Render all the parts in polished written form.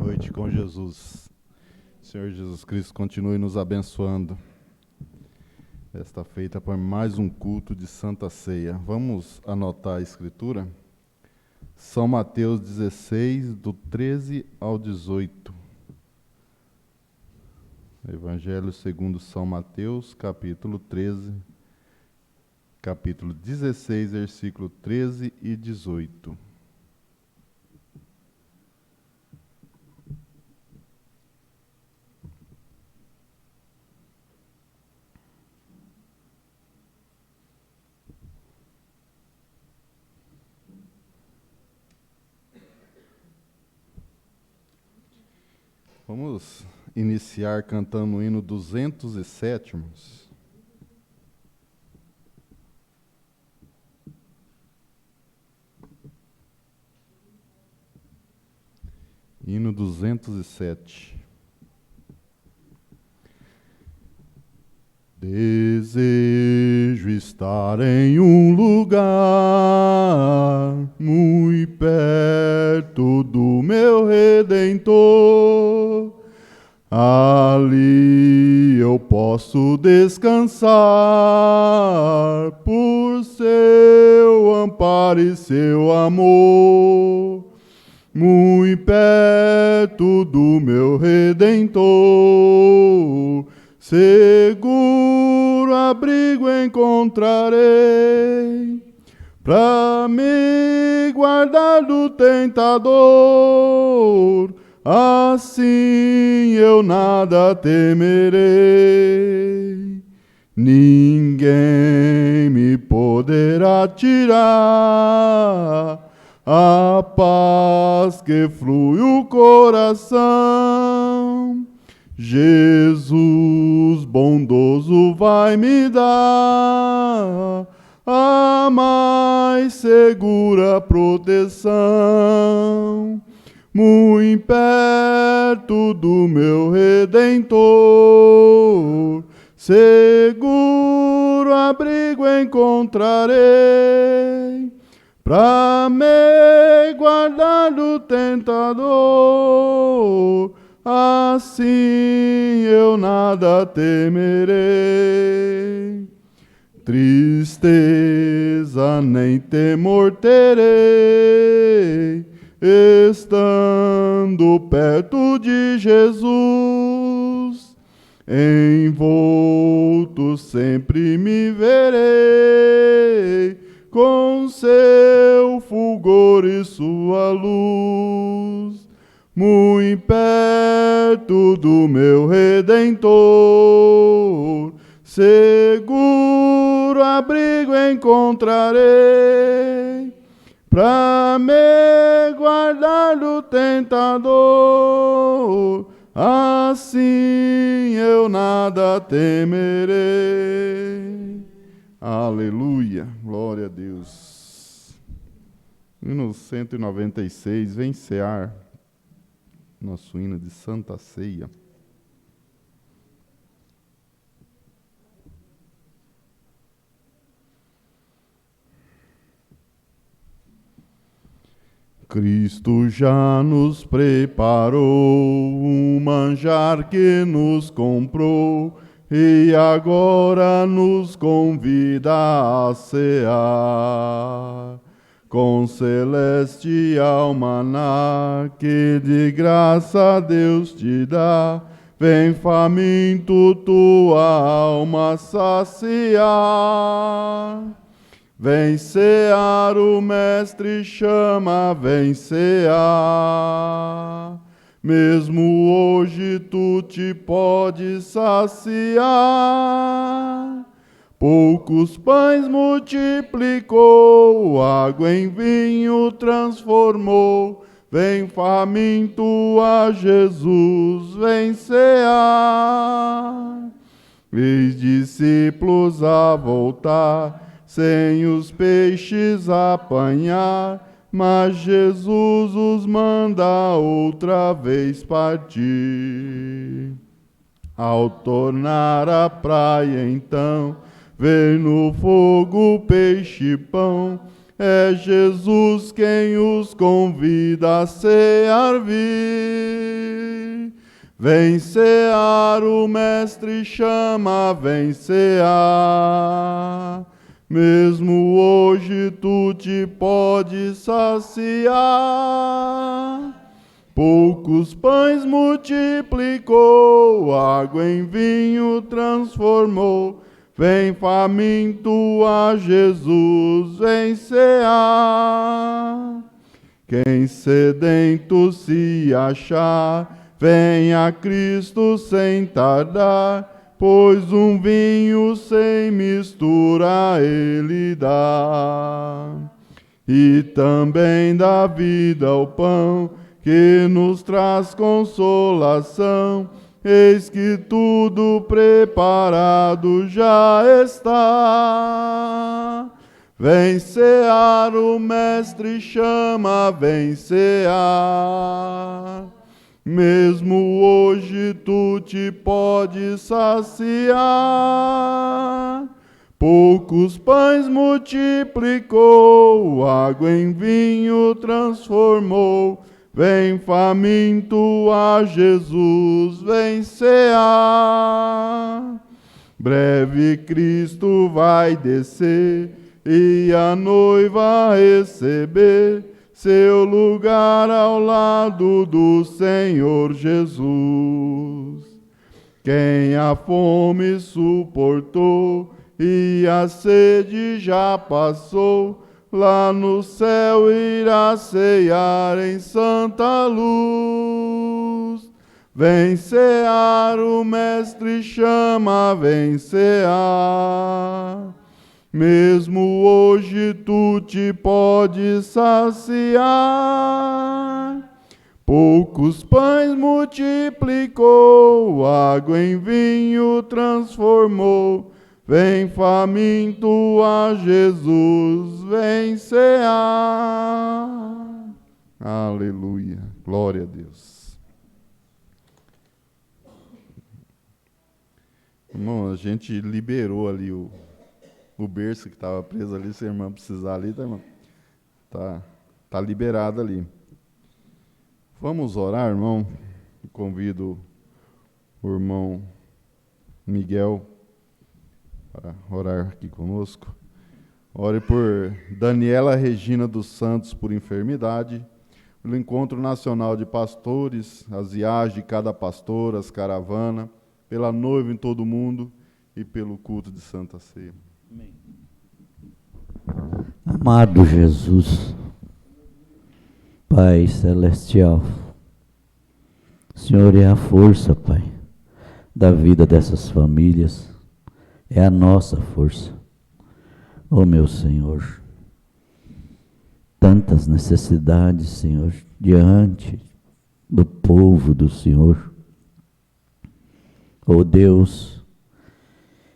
noite com Jesus. Senhor Jesus Cristo, continue nos abençoando. Esta feita para mais um culto de Santa Ceia. Vamos anotar a escritura? São Mateus 16, do 13 ao 18. Evangelho segundo São Mateus, capítulo 16, versículo 13 e 18. Vamos iniciar cantando o hino 207, irmãos. Hino 207. Desejo estar em um lugar muito perto do meu Redentor. Ali eu posso descansar por seu amparo e seu amor. Muito perto do meu Redentor, seguro abrigo encontrarei, pra me guardar do tentador. Assim eu nada temerei, ninguém me poderá tirar a paz que flui o coração. Jesus bondoso vai me dar a mais segura proteção. Muito perto do meu Redentor, seguro abrigo encontrarei, pra me guardar do tentador. Assim eu nada temerei, tristeza nem temor terei, estando perto de Jesus. Envolto sempre me verei, com seu fulgor e sua luz. Muito perto do meu Redentor, seguro abrigo encontrarei, pra me guardar do tentador. Assim eu nada temerei. Aleluia, glória a Deus. Hino 196, vem cear, nosso hino de Santa Ceia. Cristo já nos preparou um manjar que nos comprou e agora nos convida a cear. Com celestial maná que de graça Deus te dá, vem faminto tua alma saciar. Vem cear, o Mestre chama, vem cear. Mesmo hoje tu te podes saciar. Poucos pães multiplicou, água em vinho transformou. Vem faminto a Jesus, vem cear. Eis discípulos a voltar, sem os peixes apanhar, mas Jesus os manda outra vez partir. Ao tornar à praia então, ver no fogo peixe e pão, é Jesus quem os convida a cear vir. Vem cear, o Mestre chama, vem cear. Mesmo hoje tu te podes saciar. Poucos pães multiplicou, água em vinho transformou. Vem faminto a Jesus, vem cear. Quem sedento se achar, vem a Cristo sem tardar, pois um vinho sem mistura Ele dá. E também dá vida ao pão, que nos traz consolação. Eis que tudo preparado já está. Vem cear, o Mestre chama, vem cear. Mesmo hoje tu te podes saciar. Poucos pães multiplicou, água em vinho transformou. Vem faminto a Jesus, vem cear. Breve Cristo vai descer e a noiva receber seu lugar ao lado do Senhor Jesus. Quem a fome suportou e a sede já passou, lá no céu irá ceiar em santa luz. Vem cear, o Mestre chama, vem cear. Mesmo hoje tu te podes saciar. Poucos pães multiplicou, água em vinho transformou. Vem faminto a Jesus, vem cear. Aleluia, glória a Deus. Irmão, a gente liberou ali o berço que estava preso ali, se a irmã precisar ali, tá, irmão? Tá liberado ali. Vamos orar, irmão? Convido o irmão Miguel para orar aqui conosco. Ore por Daniela Regina dos Santos por enfermidade, pelo Encontro Nacional de Pastores, as viagens de cada pastor, as caravanas, pela noiva em todo o mundo e pelo culto de Santa Ceia. Amém. Amado Jesus, Pai Celestial, o Senhor é a força, Pai, da vida dessas famílias, é a nossa força. Ó meu Senhor, tantas necessidades, Senhor, diante do povo do Senhor. Ó Deus,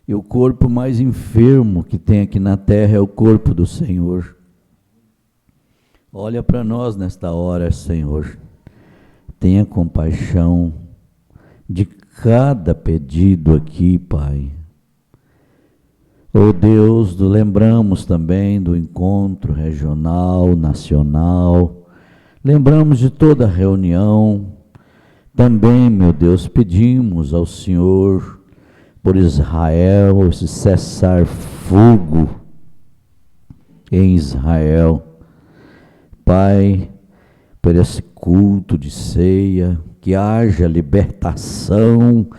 e o corpo mais enfermo que tem aqui na terra é o corpo do Senhor. Olha para nós nesta hora, Senhor. Tenha compaixão de cada pedido aqui, Pai. Oh Deus, lembramos também do encontro regional, nacional. Lembramos de toda a reunião. Também, meu Deus, pedimos ao Senhor por Israel, esse cessar-fogo em Israel. Pai, por esse culto de ceia, que haja libertação,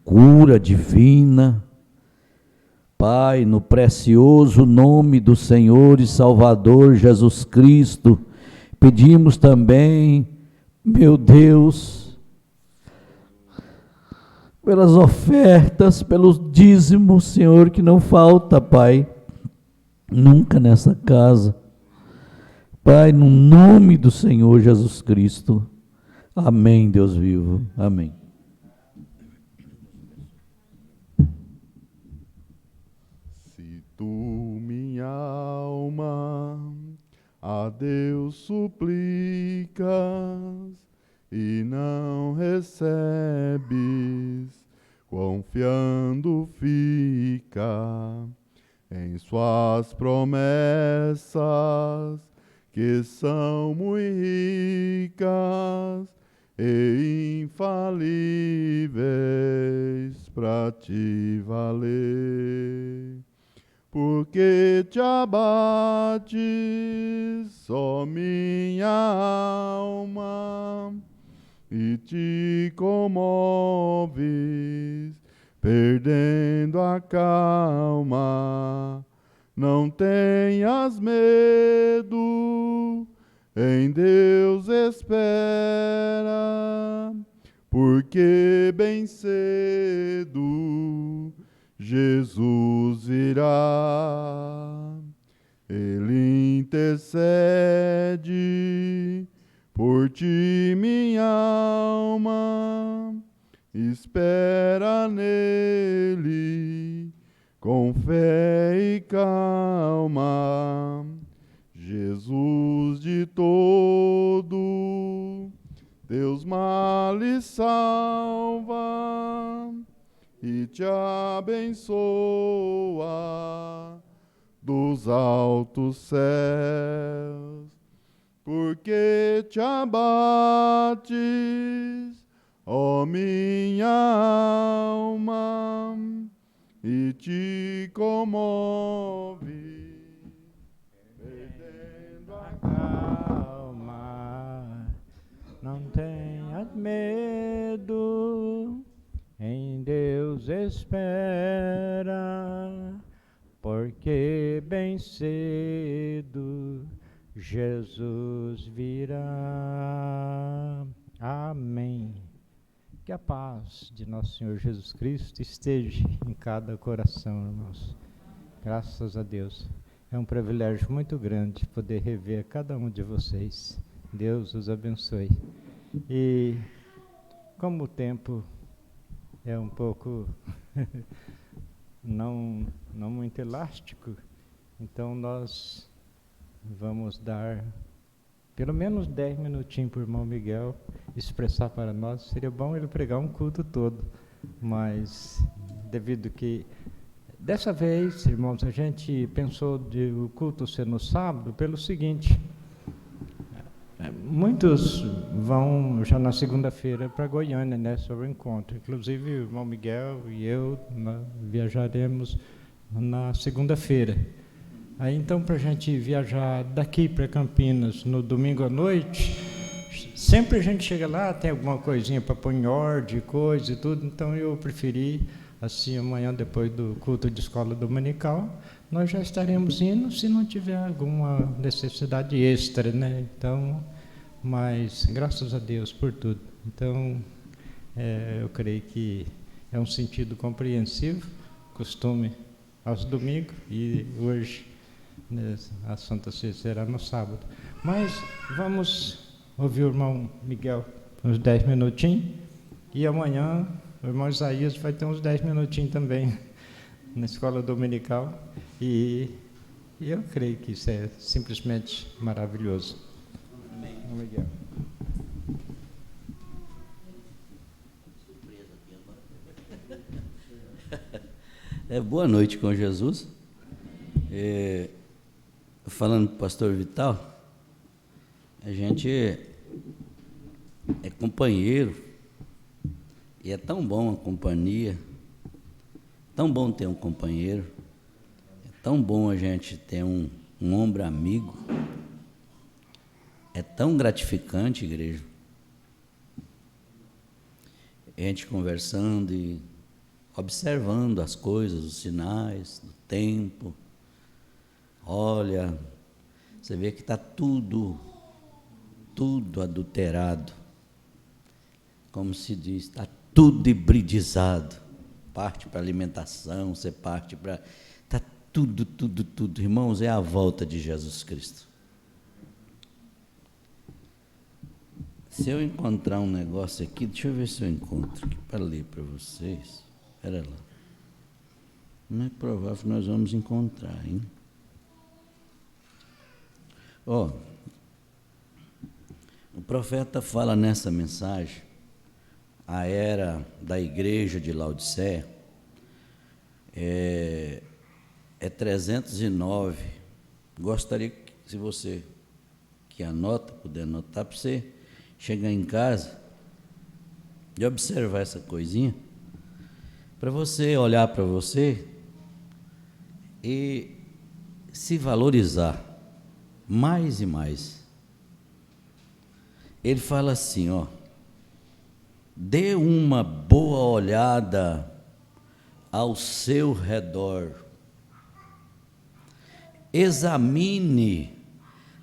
cura divina. Pai, no precioso nome do Senhor e Salvador Jesus Cristo, pedimos também, meu Deus, pelas ofertas, pelos dízimos, Senhor, que não falta, Pai, nunca nessa casa. Pai, no nome do Senhor Jesus Cristo. Amém, Deus vivo. Amém. Se tu, minha alma, a Deus suplicas e não recebes, confiando fica em suas promessas, que são muito ricas e infalíveis pra te valer. Porque te abates, ó minha alma, e te comoves, perdendo a calma. Não tenhas medo, em Deus espera, porque bem cedo Jesus virá. Ele intercede por ti, minha alma, espera nele com fé e calma. Jesus de todo teus males salva e te abençoa dos altos céus. Porque te abates, ó minha alma, e te comove, perdendo a calma. Não tenhas medo, em Deus espera, porque bem cedo Jesus virá. Amém. Que a paz de nosso Senhor Jesus Cristo esteja em cada coração, irmãos. Graças a Deus. É um privilégio muito grande poder rever cada um de vocês. Deus os abençoe. E como o tempo é um pouco não muito elástico, então nós vamos dar pelo menos 10 minutinhos para o irmão Miguel expressar para nós. Seria bom ele pregar um culto todo, mas devido que dessa vez, irmãos, a gente pensou de o culto ser no sábado pelo seguinte: muitos vão já na segunda-feira para Goiânia, né, sobre o encontro. Inclusive o irmão Miguel e eu viajaremos na segunda-feira. Aí então, para a gente viajar daqui para Campinas no domingo à noite, sempre a gente chega lá, tem alguma coisinha para pôr em ordem, coisa e tudo, então eu preferi, assim, amanhã, depois do culto de escola dominical, nós já estaremos indo, se não tiver alguma necessidade extra, né? Então, mas graças a Deus por tudo. Então, eu creio que é um sentido compreensivo, costume aos domingos, e hoje a Santa Ceia será no sábado. Mas vamos ouvir o irmão Miguel uns 10 minutinhos, e amanhã o irmão Isaías vai ter uns 10 minutinhos também na escola dominical, e eu creio que isso é simplesmente maravilhoso. Amém. Miguel. Boa noite com Jesus. Falando para o pastor Vital, a gente é companheiro, e é tão bom a companhia, tão bom ter um companheiro, é tão bom a gente ter um ombro amigo, é tão gratificante, igreja, a gente conversando e observando as coisas, os sinais do tempo. Olha, você vê que está tudo adulterado, como se diz, está tudo hibridizado, parte para alimentação, você parte para... Está tudo, irmãos, é a volta de Jesus Cristo. Se eu encontrar um negócio aqui, deixa eu ver se eu encontro aqui para ler para vocês. Espera lá. Não é provável que nós vamos encontrar, hein? O profeta fala nessa mensagem, a era da igreja de Laodiceia é 309. Gostaria que, se você que anota, puder anotar, para você chegar em casa de observar essa coisinha, para você olhar para você e se valorizar mais e mais. Ele fala assim, ó: dê uma boa olhada ao seu redor, examine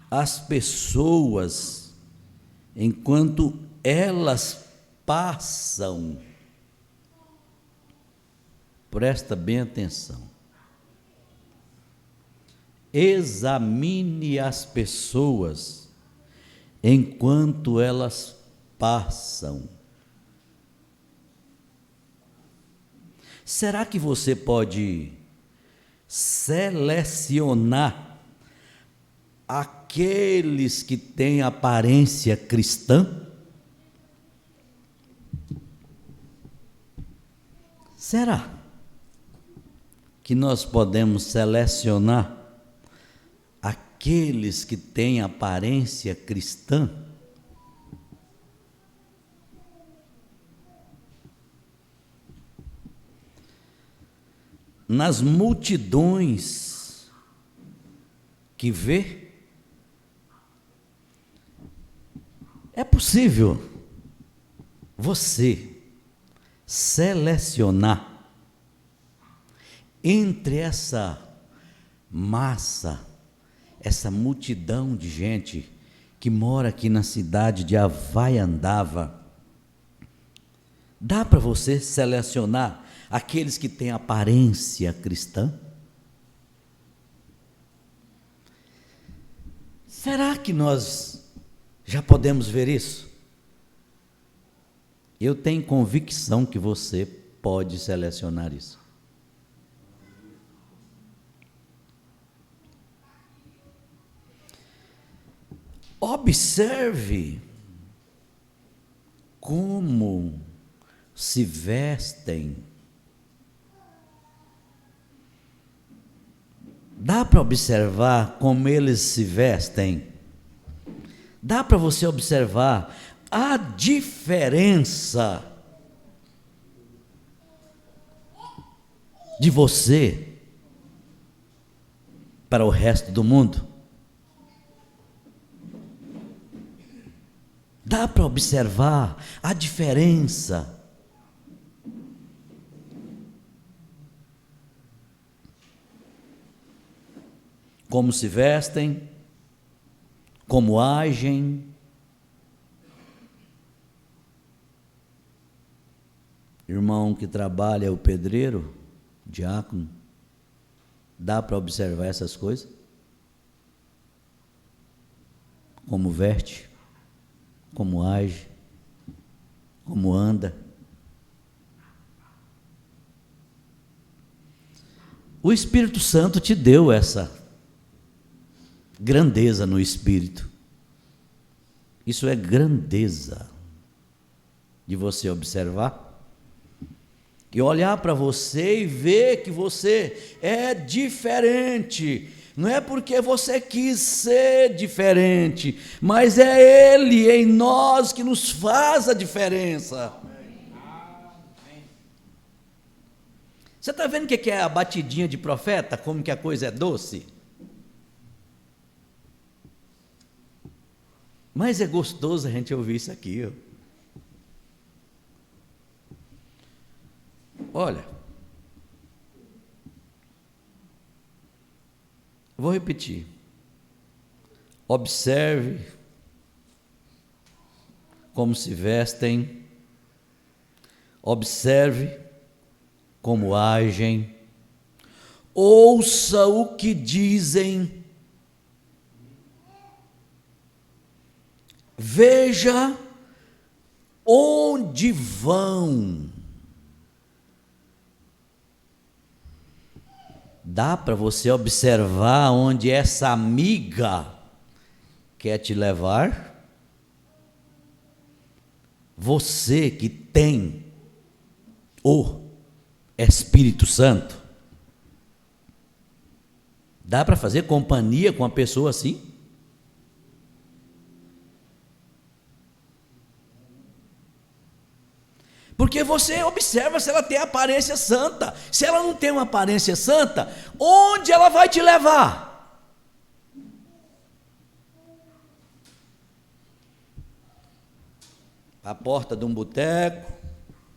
as pessoas enquanto elas passam. Presta bem atenção. Examine as pessoas enquanto elas passam. Será que você pode selecionar aqueles que têm aparência cristã? Será que nós podemos selecionar aqueles que têm aparência cristã? Nas multidões que vê, é possível você selecionar entre essa massa, essa multidão de gente que mora aqui na cidade de Havaiandava. Dá para você selecionar aqueles que têm aparência cristã? Será que nós já podemos ver isso? Eu tenho convicção que você pode selecionar isso. Observe como se vestem. Dá para observar como eles se vestem? Dá para você observar a diferença de você para o resto do mundo? Dá para observar a diferença? Como se vestem, como agem. Irmão que trabalha, o pedreiro, diácono, dá para observar essas coisas? Como veste, como age, como anda. O Espírito Santo te deu essa grandeza no espírito. Isso é grandeza de você observar e olhar para você e ver que você é diferente. Não é porque você quis ser diferente, mas é Ele em nós que nos faz a diferença. Você está vendo o que é a batidinha de profeta? Como que a coisa é doce? Mas é gostoso a gente ouvir isso aqui. Olha, vou repetir. Observe como se vestem, observe como agem, ouça o que dizem, veja onde vão. Dá para você observar onde essa amiga quer te levar? Você que tem o Espírito Santo, dá para fazer companhia com uma pessoa assim? Porque você observa se ela tem aparência santa. Se ela não tem uma aparência santa, onde ela vai te levar? A porta de um boteco.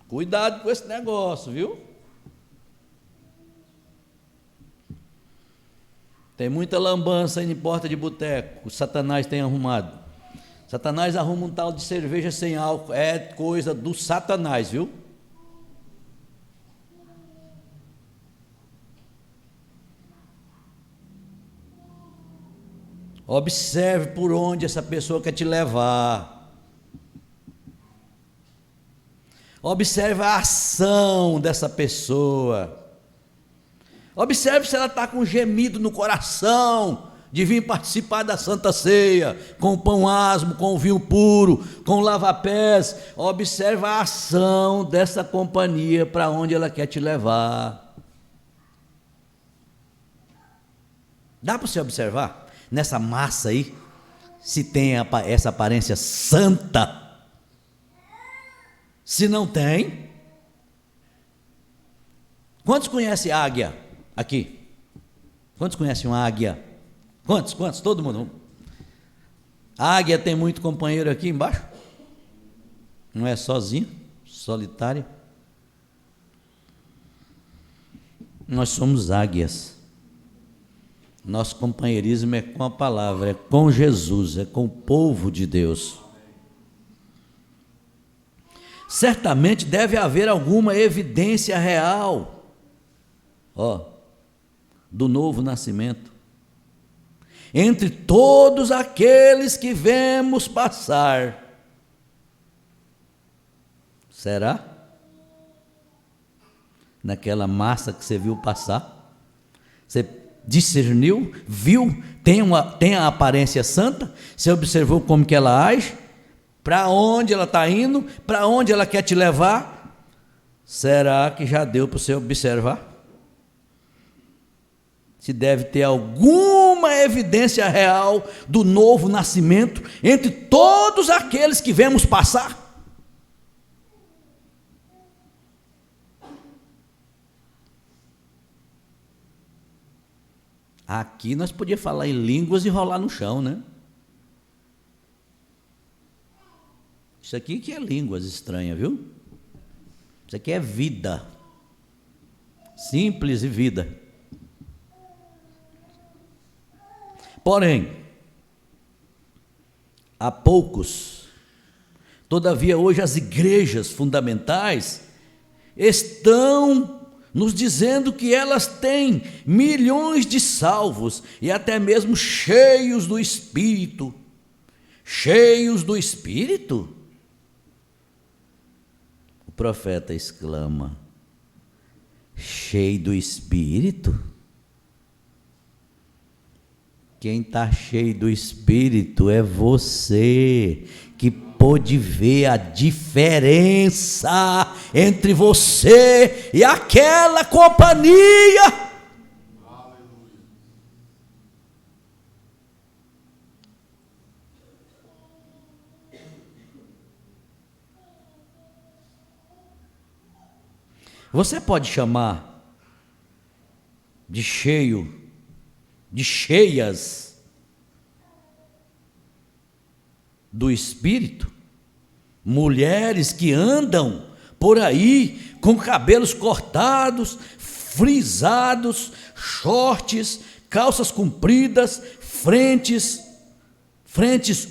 Cuidado com esse negócio, viu? Tem muita lambança aí em porta de boteco. O Satanás tem arrumado. Satanás arruma um tal de cerveja sem álcool. É coisa do Satanás, viu? Observe por onde essa pessoa quer te levar. Observe a ação dessa pessoa. Observe se ela está com um gemido no coração de vir participar da Santa Ceia, com o pão asmo, com o vinho puro, com o lava-pés. Observe a ação dessa companhia para onde ela quer te levar. Dá para você observar nessa massa aí, se tem essa aparência santa? Se não tem, quantos conhecem águia aqui? Quantos conhecem uma águia? Quantos? Todo mundo. A águia tem muito companheiro aqui embaixo? Não é sozinho, solitária? Nós somos águias. Nosso companheirismo é com a palavra, é com Jesus, é com o povo de Deus. Certamente deve haver alguma evidência real, do novo nascimento, entre todos aqueles que vemos passar. Será? Naquela massa que você viu passar, você discerniu, viu, tem a aparência santa, você observou como que ela age, para onde ela está indo, para onde ela quer te levar. Será que já deu para você observar? Se deve ter alguma evidência real do novo nascimento entre todos aqueles que vemos passar? Aqui nós podíamos falar em línguas e rolar no chão, né? Isso aqui que é línguas estranhas, viu? Isso aqui é vida. Simples e vida. Porém, há poucos, todavia hoje as igrejas fundamentais estão nos dizendo que elas têm milhões de salvos e até mesmo cheios do Espírito. Cheios do Espírito? O profeta exclama: cheio do Espírito? Quem está cheio do Espírito é você, que pôde ver a diferença entre você e aquela companhia. Aleluia. Você pode chamar de cheio, de cheias do Espírito, mulheres que andam por aí com cabelos cortados, frisados, shorts, calças compridas, frentes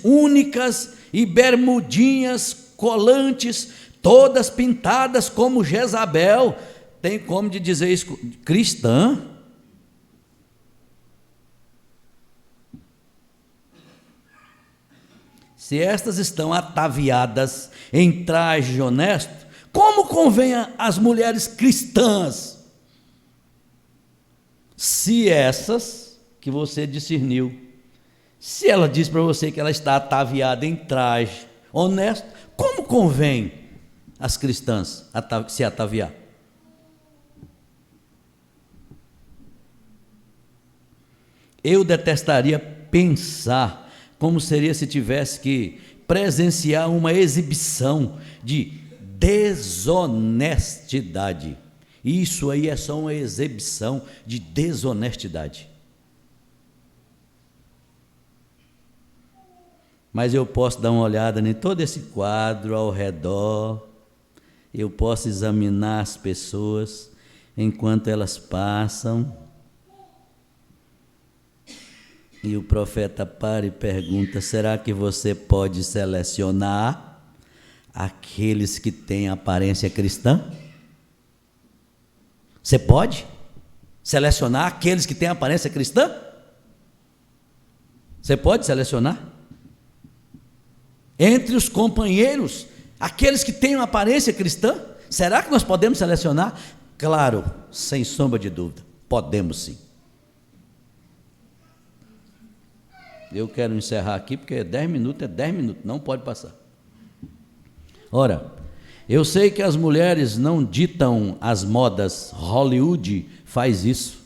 únicas e bermudinhas colantes, todas pintadas como Jezabel. Tem como de dizer isso? Cristã? Se estas estão ataviadas em traje honesto, como convém às mulheres cristãs? Se essas que você discerniu, se ela diz para você que ela está ataviada em traje honesto, como convém às cristãs se ataviar? Eu detestaria pensar como seria se tivesse que presenciar uma exibição de desonestidade. Isso aí é só uma exibição de desonestidade. Mas eu posso dar uma olhada em todo esse quadro ao redor, eu posso examinar as pessoas enquanto elas passam, e o profeta para e pergunta: será que você pode selecionar aqueles que têm aparência cristã? Você pode selecionar aqueles que têm aparência cristã? Você pode selecionar? Entre os companheiros, aqueles que têm uma aparência cristã, será que nós podemos selecionar? Claro, sem sombra de dúvida, podemos sim. Eu quero encerrar aqui, porque 10 minutos é 10 minutos, não pode passar. Ora, eu sei que as mulheres não ditam as modas, Hollywood faz isso.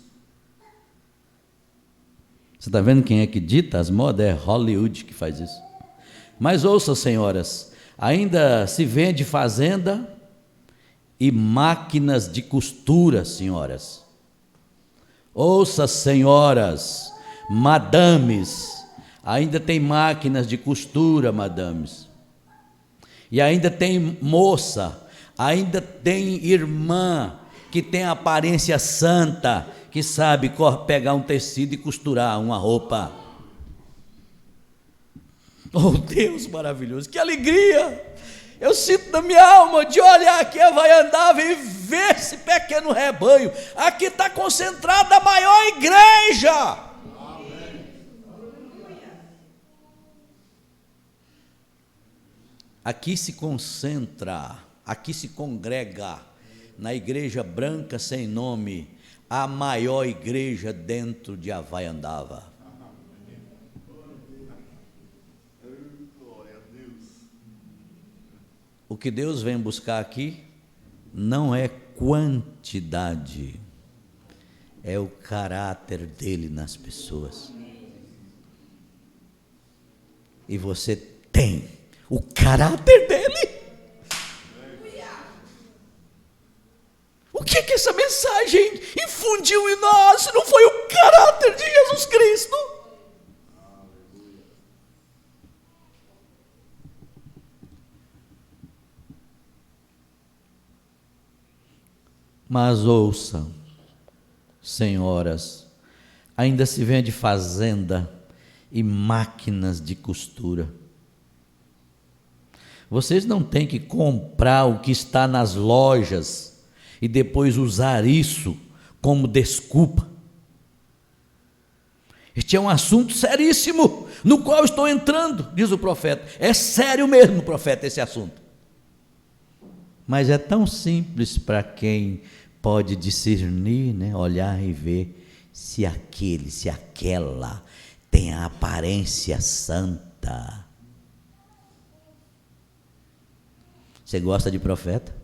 Você está vendo quem é que dita as modas? É Hollywood que faz isso. Mas ouça, senhoras, ainda se vende fazenda e máquinas de costura, senhoras. Ouça, senhoras, madames, ainda tem máquinas de costura, madames. E ainda tem moça, ainda tem irmã que tem aparência santa, que sabe pegar um tecido e costurar uma roupa. Oh, Deus maravilhoso, que alegria! Eu sinto na minha alma de olhar aqui a Havaiandava e ver esse pequeno rebanho. Aqui está concentrada a maior igreja. Aqui se concentra, aqui se congrega, na igreja branca sem nome, a maior igreja dentro de Havaiandava. O que Deus vem buscar aqui não é quantidade, é o caráter dele nas pessoas. E você tem o caráter dele. O que essa mensagem infundiu em nós, se não foi o caráter de Jesus Cristo? Mas ouçam, senhoras, ainda se vende fazenda e máquinas de costura. Vocês não têm que comprar o que está nas lojas e depois usar isso como desculpa. Este é um assunto seríssimo, no qual estou entrando, diz o profeta. É sério mesmo, profeta, esse assunto. Mas é tão simples para quem pode discernir, né? Olhar e ver se aquele, se aquela tem a aparência santa. Você gosta de profeta?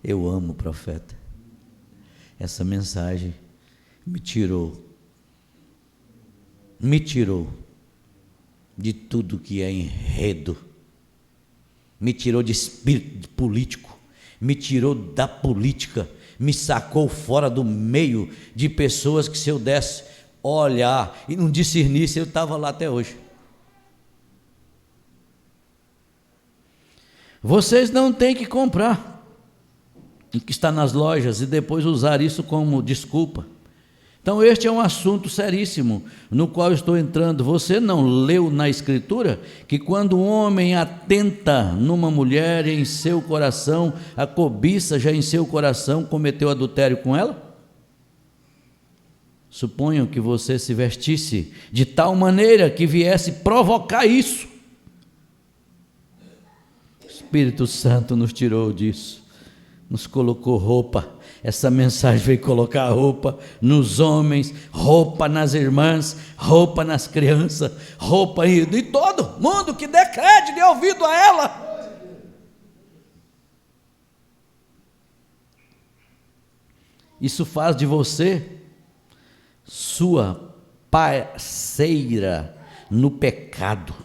Eu amo profeta. Essa mensagem me tirou de tudo que é enredo, me tirou de espírito político, me tirou da política, me sacou fora do meio de pessoas que, se eu desse olhar e não discernisse, eu estava lá até hoje. Vocês não têm que comprar o que está nas lojas e depois usar isso como desculpa. Então este é um assunto seríssimo, no qual estou entrando. Você não leu na Escritura que quando um homem atenta numa mulher, em seu coração, a cobiça já em seu coração cometeu adultério com ela? Suponham que você se vestisse de tal maneira que viesse provocar isso. O Espírito Santo nos tirou disso, nos colocou roupa. Essa mensagem veio colocar roupa nos homens, roupa nas irmãs, roupa nas crianças, roupa em todo mundo que dê crédito e ouvido a ela. Isso faz de você sua parceira no pecado.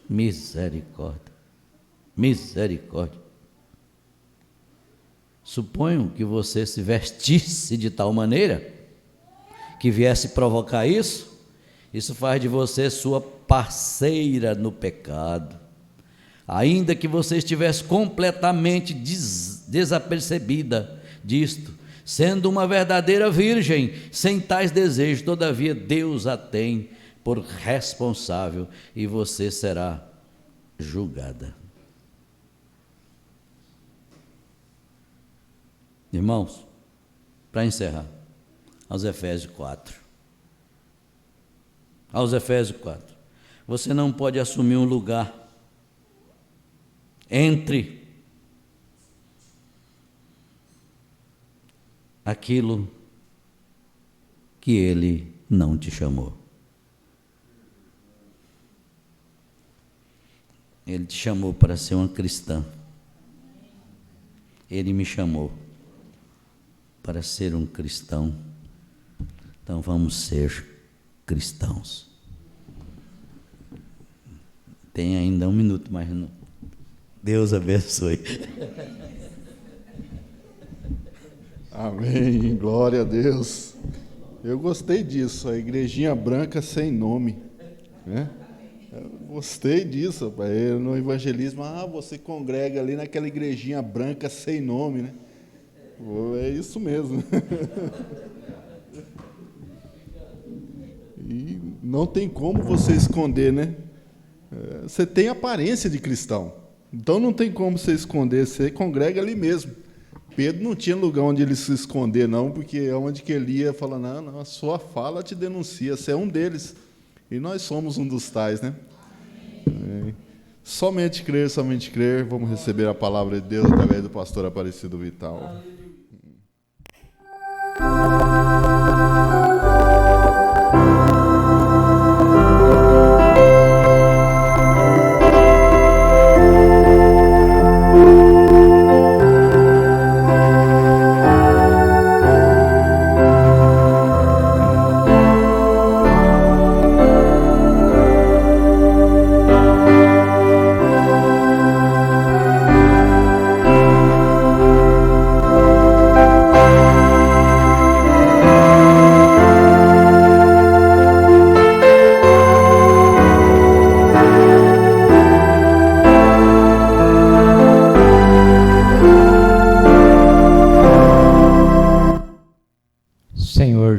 Misericórdia. Misericórdia. Suponho que você se vestisse de tal maneira que viesse provocar isso. Isso faz de você sua parceira no pecado. Ainda que você estivesse completamente desapercebida disto, sendo uma verdadeira virgem, sem tais desejos, todavia Deus a tem por responsável e você será julgada. Irmãos, para encerrar, aos Efésios 4. Aos Efésios 4. Você não pode assumir um lugar entre aquilo que Ele não te chamou. Ele te chamou para ser uma cristã. Ele me chamou para ser um cristão. Então vamos ser cristãos. Tem ainda 1 minuto, mas não. Deus abençoe. Amém, glória a Deus. Eu gostei disso, a igrejinha branca sem nome, né? Eu gostei disso, rapaz. No evangelismo, você congrega ali naquela igrejinha branca sem nome, né? É isso mesmo. E não tem como você esconder, né? Você tem aparência de cristão, então não tem como você esconder, você congrega ali mesmo. Pedro não tinha lugar onde ele se esconder, não, porque onde que ele ia, fala, não, a sua fala te denuncia, você é um deles, e nós somos um dos tais, né? Somente crer, vamos receber a palavra de Deus através do pastor Aparecido Vital.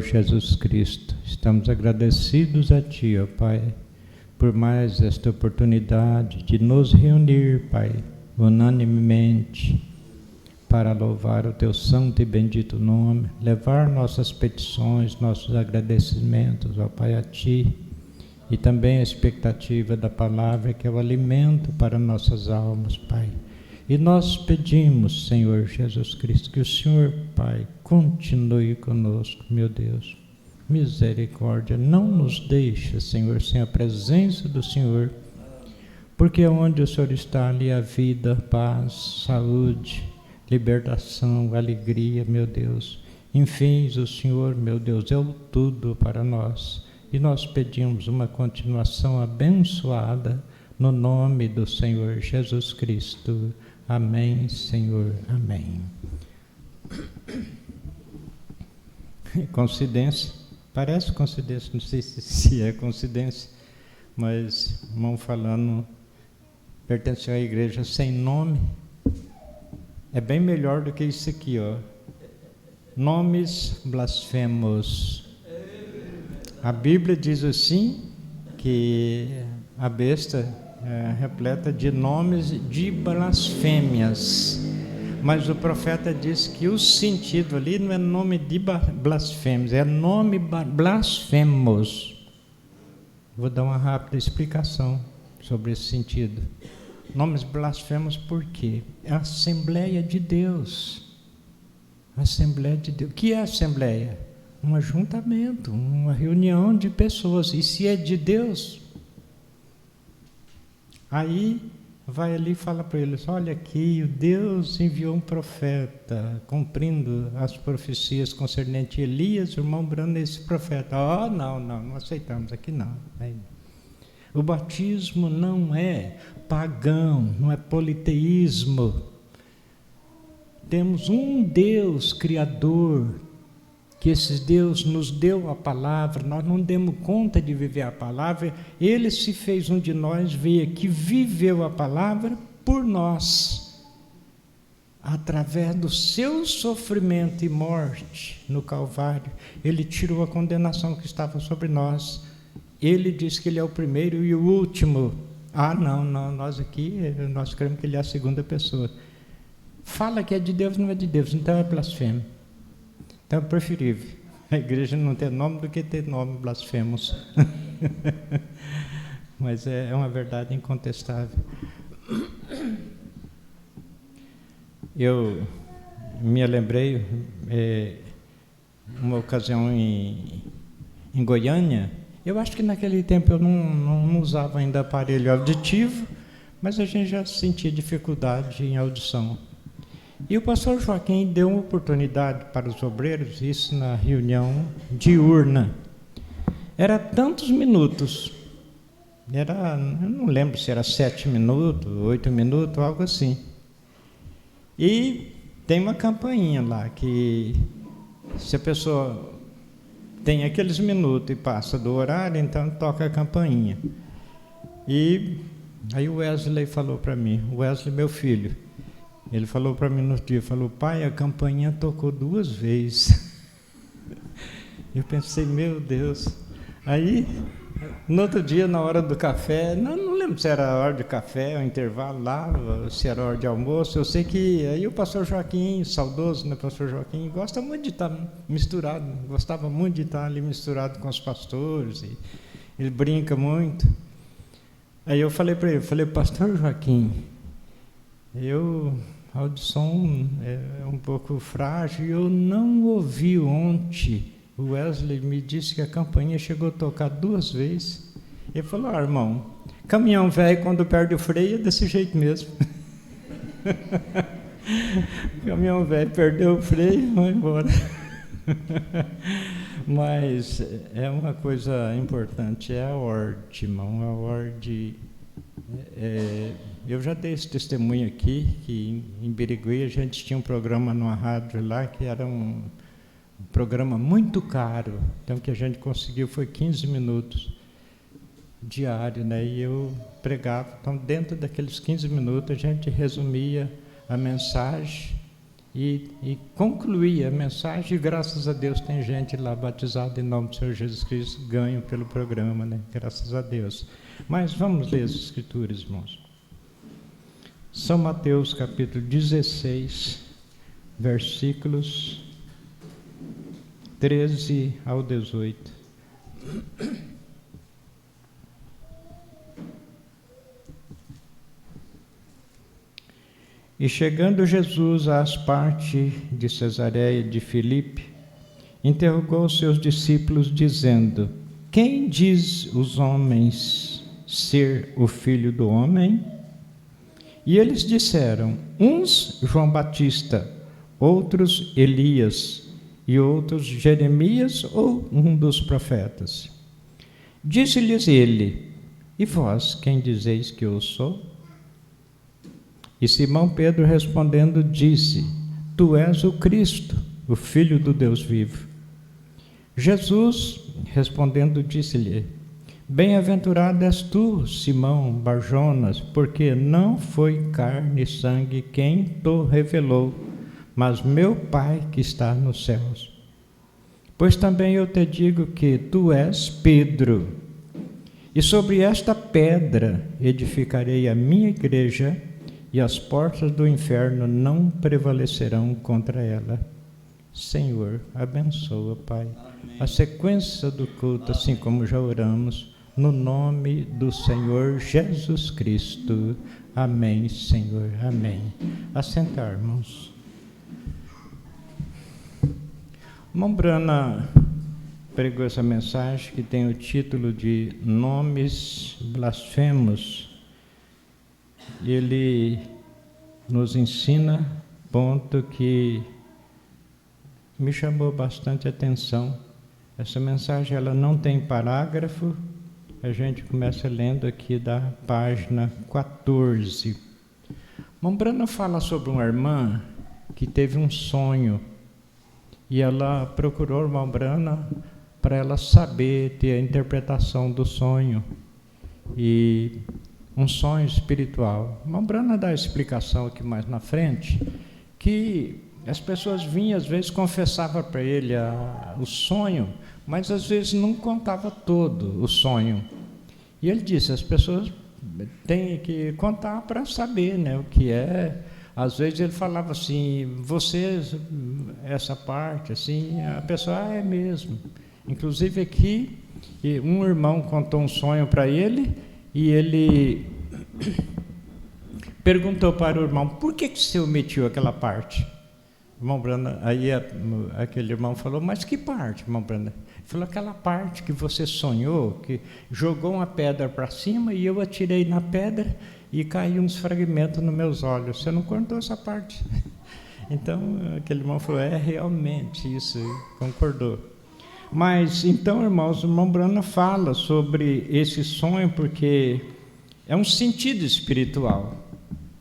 Jesus Cristo, estamos agradecidos a Ti, ó Pai, por mais esta oportunidade de nos reunir, Pai, unanimemente, para louvar o Teu santo e bendito nome, levar nossas petições, nossos agradecimentos, ó Pai, a Ti, e também a expectativa da palavra, que é o alimento para nossas almas, Pai. E nós pedimos, Senhor Jesus Cristo, que o Senhor, Pai, continue conosco, meu Deus. Misericórdia, não nos deixa, Senhor, sem a presença do Senhor, porque onde o Senhor está, ali há vida, paz, saúde, libertação, alegria, meu Deus. Enfim, o Senhor, meu Deus, é o tudo para nós. E nós pedimos uma continuação abençoada no nome do Senhor Jesus Cristo. Amém, Senhor, amém. Coincidência, parece coincidência, não sei se é coincidência, mas irmão falando, pertenceu à igreja sem nome, é bem melhor do que isso aqui, ó. Nomes blasfemos. A Bíblia diz assim, que a besta repleta de nomes de blasfêmias, mas o profeta diz que o sentido ali não é nome de blasfêmios, é nome blasfemos. Vou dar uma rápida explicação sobre esse sentido. Nomes blasfemos por quê? É a Assembleia de Deus. Assembleia de Deus. O que é assembleia? Um ajuntamento, uma reunião de pessoas. E se é de Deus, aí vai ali e fala para eles, olha aqui, o Deus enviou um profeta, cumprindo as profecias concernentes a Elias, o irmão Brando, esse profeta. Não aceitamos, aqui não. Aí, O batismo não é pagão, não é politeísmo. Temos um Deus criador, que esse Deus nos deu a palavra, nós não demos conta de viver a palavra, Ele se fez um de nós, veio aqui, viveu a palavra por nós, através do seu sofrimento e morte no Calvário, Ele tirou a condenação que estava sobre nós. Ele diz que Ele é o primeiro e o último. Não, nós aqui, nós cremos que Ele é a segunda pessoa. Fala que é de Deus, não é de Deus, então é blasfemo. Então é preferível a igreja não ter nome do que ter nome blasfemos. Mas é uma verdade incontestável. Eu me lembrei, uma ocasião em Goiânia, eu acho que naquele tempo eu não usava ainda aparelho auditivo, mas a gente já sentia dificuldade em audição. E o pastor Joaquim deu uma oportunidade para os obreiros, isso na reunião diurna. Era tantos minutos, eu não lembro se era 7 minutos, 8 minutos, algo assim. E tem uma campainha lá, que se a pessoa tem aqueles minutos e passa do horário, então toca a campainha. E aí o Wesley falou para mim, Wesley, meu filho, ele falou para mim no dia, falou, pai, a campainha tocou 2 vezes. Eu pensei, meu Deus. Aí, no outro dia, na hora do café, não lembro se era a hora de café, o intervalo lá, se era hora de almoço, eu sei que aí o pastor Joaquim, saudoso, né, pastor Joaquim, gosta muito de estar misturado, gostava muito de estar ali misturado com os pastores, e ele brinca muito. Aí eu falei para ele, pastor Joaquim, a audição é um pouco frágil, eu não ouvi ontem. O Wesley me disse que a campainha chegou a tocar 2 vezes. Ele falou, irmão, caminhão velho quando perde o freio é desse jeito mesmo. Caminhão velho perdeu o freio, vai embora. Mas é uma coisa importante, é a ordem, irmão, a ordem. Eu já dei esse testemunho aqui, que em Birigui a gente tinha um programa numa rádio lá, que era um programa muito caro, então o que a gente conseguiu foi 15 minutos diário, né? E eu pregava, então dentro daqueles 15 minutos a gente resumia a mensagem e concluía a mensagem, e graças a Deus tem gente lá batizada em nome do Senhor Jesus Cristo, ganho pelo programa, né? Graças a Deus. Mas vamos ler as Escrituras, irmãos. São Mateus, capítulo 16, versículos 13 ao 18. E chegando Jesus às partes de Cesareia de Filipe, interrogou os seus discípulos, dizendo: Quem diz os homens ser o Filho do Homem? E eles disseram, uns João Batista, outros Elias, e outros Jeremias ou um dos profetas. Disse-lhes ele, e vós, quem dizeis que eu sou? E Simão Pedro respondendo disse, Tu és o Cristo, o Filho do Deus vivo. Jesus respondendo disse-lhe, Bem-aventurado és tu, Simão Barjonas, porque não foi carne e sangue quem te revelou, mas meu Pai que está nos céus. Pois também eu te digo que tu és Pedro, e sobre esta pedra edificarei a minha igreja, e as portas do inferno não prevalecerão contra ela. Senhor, abençoa, Pai, amém, a sequência do culto, assim como já oramos, no nome do Senhor Jesus Cristo. Amém, Senhor, amém. Assentar, irmãos. Irmão Brana pregou essa mensagem que tem o título de Nomes Blasfemos. Ele nos ensina ponto que me chamou bastante atenção. Essa mensagem ela não tem parágrafo A gente começa lendo aqui da página 14. Mombrana fala sobre uma irmã que teve um sonho e ela procurou a Mombrana para ela saber ter a interpretação do sonho, e um sonho espiritual. Mombrana dá a explicação aqui mais na frente, que as pessoas vinham, às vezes confessavam para ele o sonho, mas às vezes não contava todo o sonho. E ele disse, as pessoas têm que contar para saber, né, o que é. Às vezes ele falava assim, você, essa parte, assim, a pessoa, é mesmo. Inclusive aqui, um irmão contou um sonho para ele, e ele perguntou para o irmão, por que você omitiu aquela parte? Irmão Branda, aí aquele irmão falou, mas que parte, irmão Branda? Ele falou, aquela parte que você sonhou, que jogou uma pedra para cima e eu atirei na pedra e caiu uns fragmentos nos meus olhos. Você não contou essa parte? Então, aquele irmão falou, realmente isso, concordou. Mas, então, irmãos, o irmão Branda fala sobre esse sonho porque é um sentido espiritual.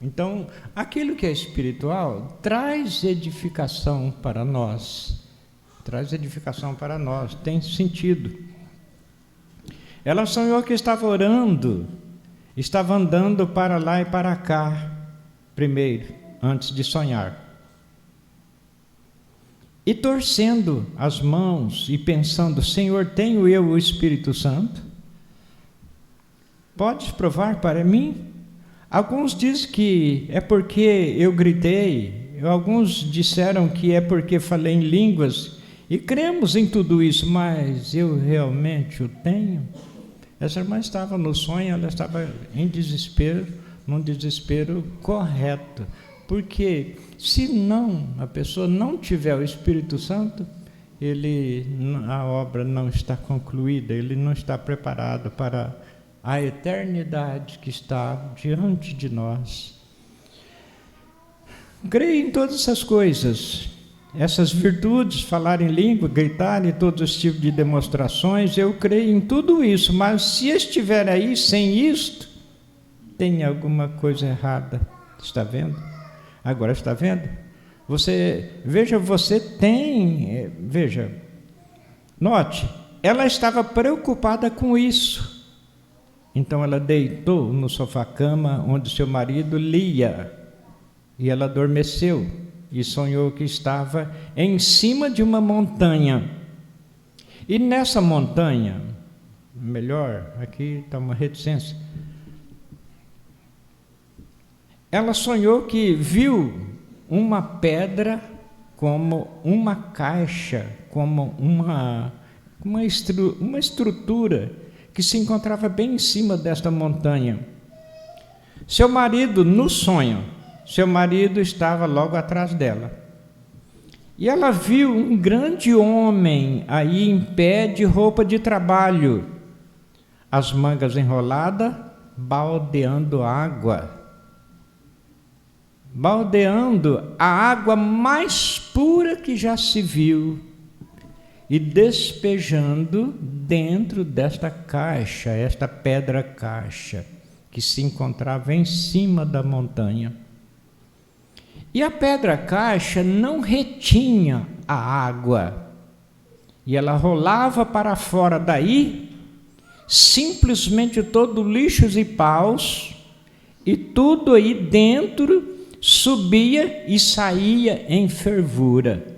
Então, aquilo que é espiritual traz edificação para nós. Traz edificação para nós, tem sentido. Ela sonhou que estava orando, estava andando para lá e para cá, primeiro, antes de sonhar. E torcendo as mãos e pensando, Senhor, tenho eu o Espírito Santo? Podes provar para mim? Alguns dizem que é porque eu gritei, alguns disseram que é porque falei em línguas, e cremos em tudo isso, mas eu realmente o tenho? Essa irmã estava no sonho, ela estava em desespero, num desespero correto, porque se não, a pessoa não tiver o Espírito Santo, a obra não está concluída, ele não está preparado para a eternidade que está diante de nós. Creio em todas essas coisas, essas virtudes, falar em língua, gritar e todos os tipos de demonstrações, eu creio em tudo isso, mas se estiver aí sem isto, tem alguma coisa errada. Está vendo? Agora está vendo? Veja, note, ela estava preocupada com isso. Então ela deitou no sofá-cama onde seu marido lia, e ela adormeceu e sonhou que estava em cima de uma montanha. E nessa montanha, melhor, aqui está uma reticência, ela sonhou que viu uma pedra como uma caixa, como uma estrutura que se encontrava bem em cima desta montanha. Seu marido, no sonho, seu marido estava logo atrás dela. E ela viu um grande homem aí em pé de roupa de trabalho, as mangas enroladas, baldeando água. Baldeando a água mais pura que já se viu e despejando dentro desta caixa, esta pedra caixa, que se encontrava em cima da montanha. E a pedra caixa não retinha a água, e ela rolava para fora daí, simplesmente todo lixos e paus, e tudo aí dentro subia e saía em fervura.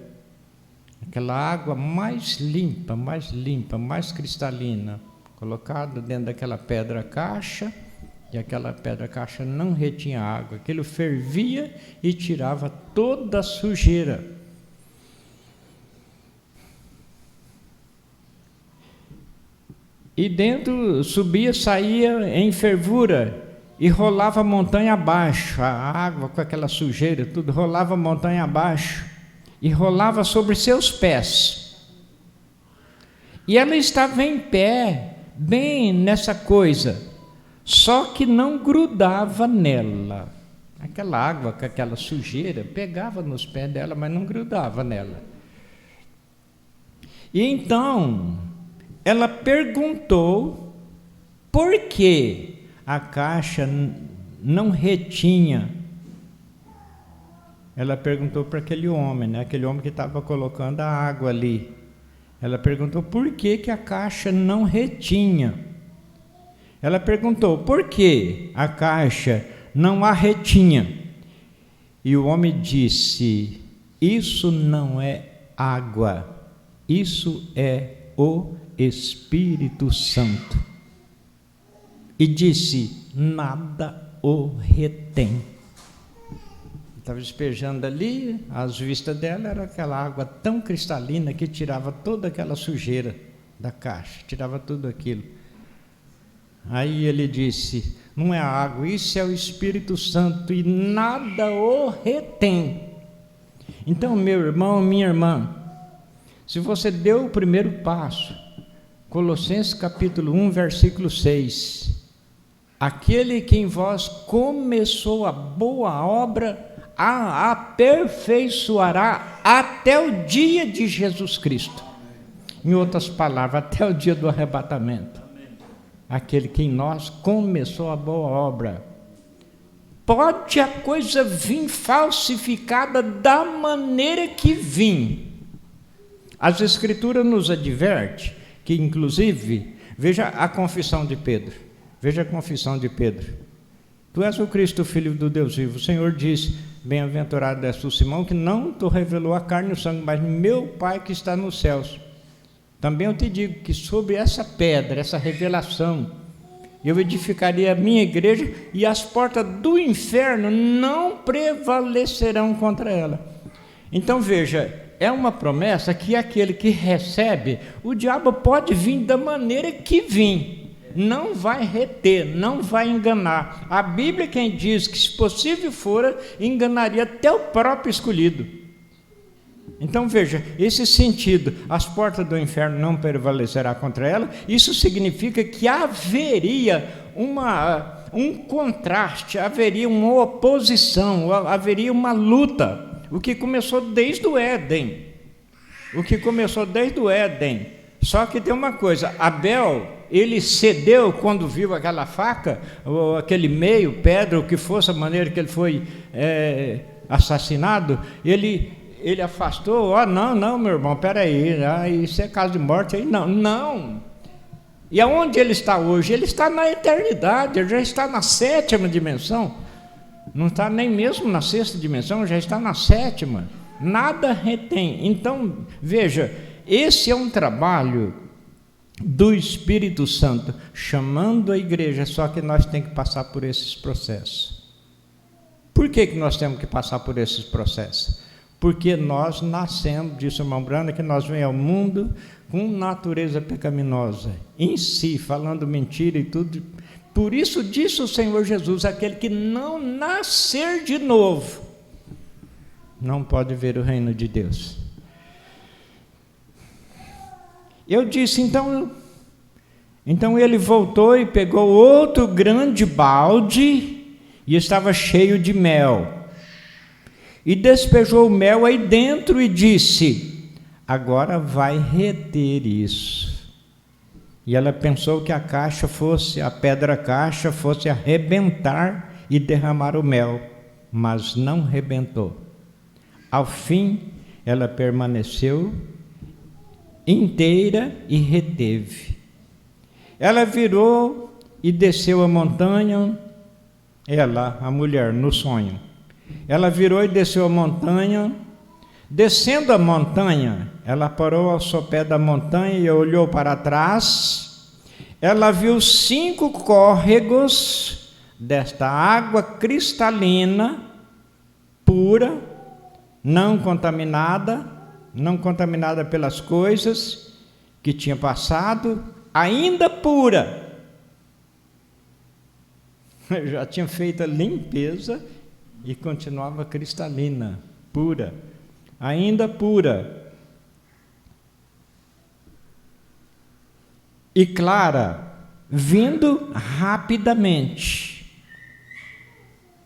Aquela água mais limpa, mais cristalina, colocada dentro daquela pedra caixa, e aquela pedra caixa não retinha água, aquilo fervia e tirava toda a sujeira. E dentro subia, saía em fervura, e rolava a montanha abaixo, a água com aquela sujeira, tudo rolava a montanha abaixo, e rolava sobre seus pés. E ela estava em pé, bem nessa coisa, só que não grudava nela. Aquela água com aquela sujeira pegava nos pés dela, mas não grudava nela. E então ela perguntou por que a caixa não retinha? Ela perguntou para aquele homem, né? Aquele homem que estava colocando a água ali. Ela perguntou por que a caixa não retinha. Ela perguntou por que a caixa não a retinha. E o homem disse: isso não é água, isso é o Espírito Santo. E disse: nada o retém. Estava despejando ali, às vistas dela era aquela água tão cristalina que tirava toda aquela sujeira da caixa, tirava tudo aquilo. Aí ele disse: não é a água, isso é o Espírito Santo, e nada o retém. Então, meu irmão, minha irmã, se você deu o primeiro passo, Colossenses capítulo 1, versículo 6, aquele que em vós começou a boa obra, a aperfeiçoará até o dia de Jesus Cristo. Em outras palavras, até o dia do arrebatamento. Aquele que em nós começou a boa obra. Pode a coisa vir falsificada da maneira que vim. As Escrituras nos advertem que, inclusive, veja a confissão de Pedro. Veja a confissão de Pedro. Tu és o Cristo, Filho do Deus vivo. O Senhor diz: bem-aventurado és tu, Simão, que não te revelou a carne e o sangue, mas meu Pai que está nos céus. Também eu te digo que sobre essa pedra, essa revelação, eu edificaria a minha igreja, e as portas do inferno não prevalecerão contra ela. Então veja, é uma promessa que aquele que recebe, o diabo pode vir da maneira que vir, não vai reter, não vai enganar. A Bíblia quem diz que, se possível for, enganaria até o próprio escolhido. Então veja, esse sentido, as portas do inferno não prevalecerá contra ela, isso significa que haveria um contraste, haveria uma oposição, haveria uma luta, o que começou desde o Éden, só que tem uma coisa, Abel, ele cedeu quando viu aquela faca, ou aquele meio, pedra, o que fosse a maneira que ele foi assassinado, ele afastou. Não, meu irmão, peraí, isso é caso de morte aí, não. E aonde ele está hoje? Ele está na eternidade, ele já está na 7ª dimensão, não está nem mesmo na 6ª dimensão, já está na 7ª, nada retém. Então, veja, esse é um trabalho do Espírito Santo, chamando a igreja, só que nós temos que passar por esses processos. Por que nós temos que passar por esses processos? Porque nós nascemos, disse o irmão Branda, que nós vemos ao mundo com natureza pecaminosa, em si, falando mentira e tudo. Por isso disse o Senhor Jesus: aquele que não nascer de novo, não pode ver o reino de Deus. Eu disse, então ele voltou e pegou outro grande balde, e estava cheio de mel. E despejou o mel aí dentro e disse: agora vai reter isso. E ela pensou que a pedra caixa fosse arrebentar e derramar o mel, mas não rebentou. Ao fim, ela permaneceu inteira e reteve. Ela virou e desceu a montanha, a mulher, no sonho. Ela virou e desceu a montanha. Descendo a montanha, ela parou ao sopé da montanha e olhou para trás. Ela viu 5 córregos desta água cristalina, pura, não contaminada pelas coisas que tinha passado, ainda pura. Já tinha feito a limpeza e continuava cristalina, pura, ainda pura. E clara, vindo rapidamente.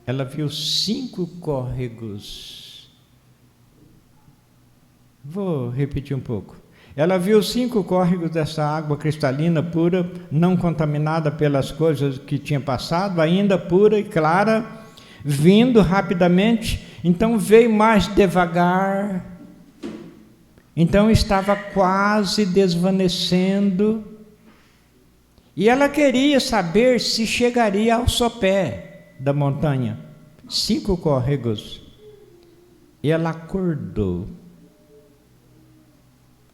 Ela viu 5 córregos. Vou repetir um pouco. Ela viu 5 córregos dessa água cristalina, pura, não contaminada pelas coisas que tinha passado, ainda pura e clara, vindo rapidamente. Então veio mais devagar. Então estava quase desvanecendo. E ela queria saber se chegaria ao sopé da montanha. 5 córregos. E ela acordou.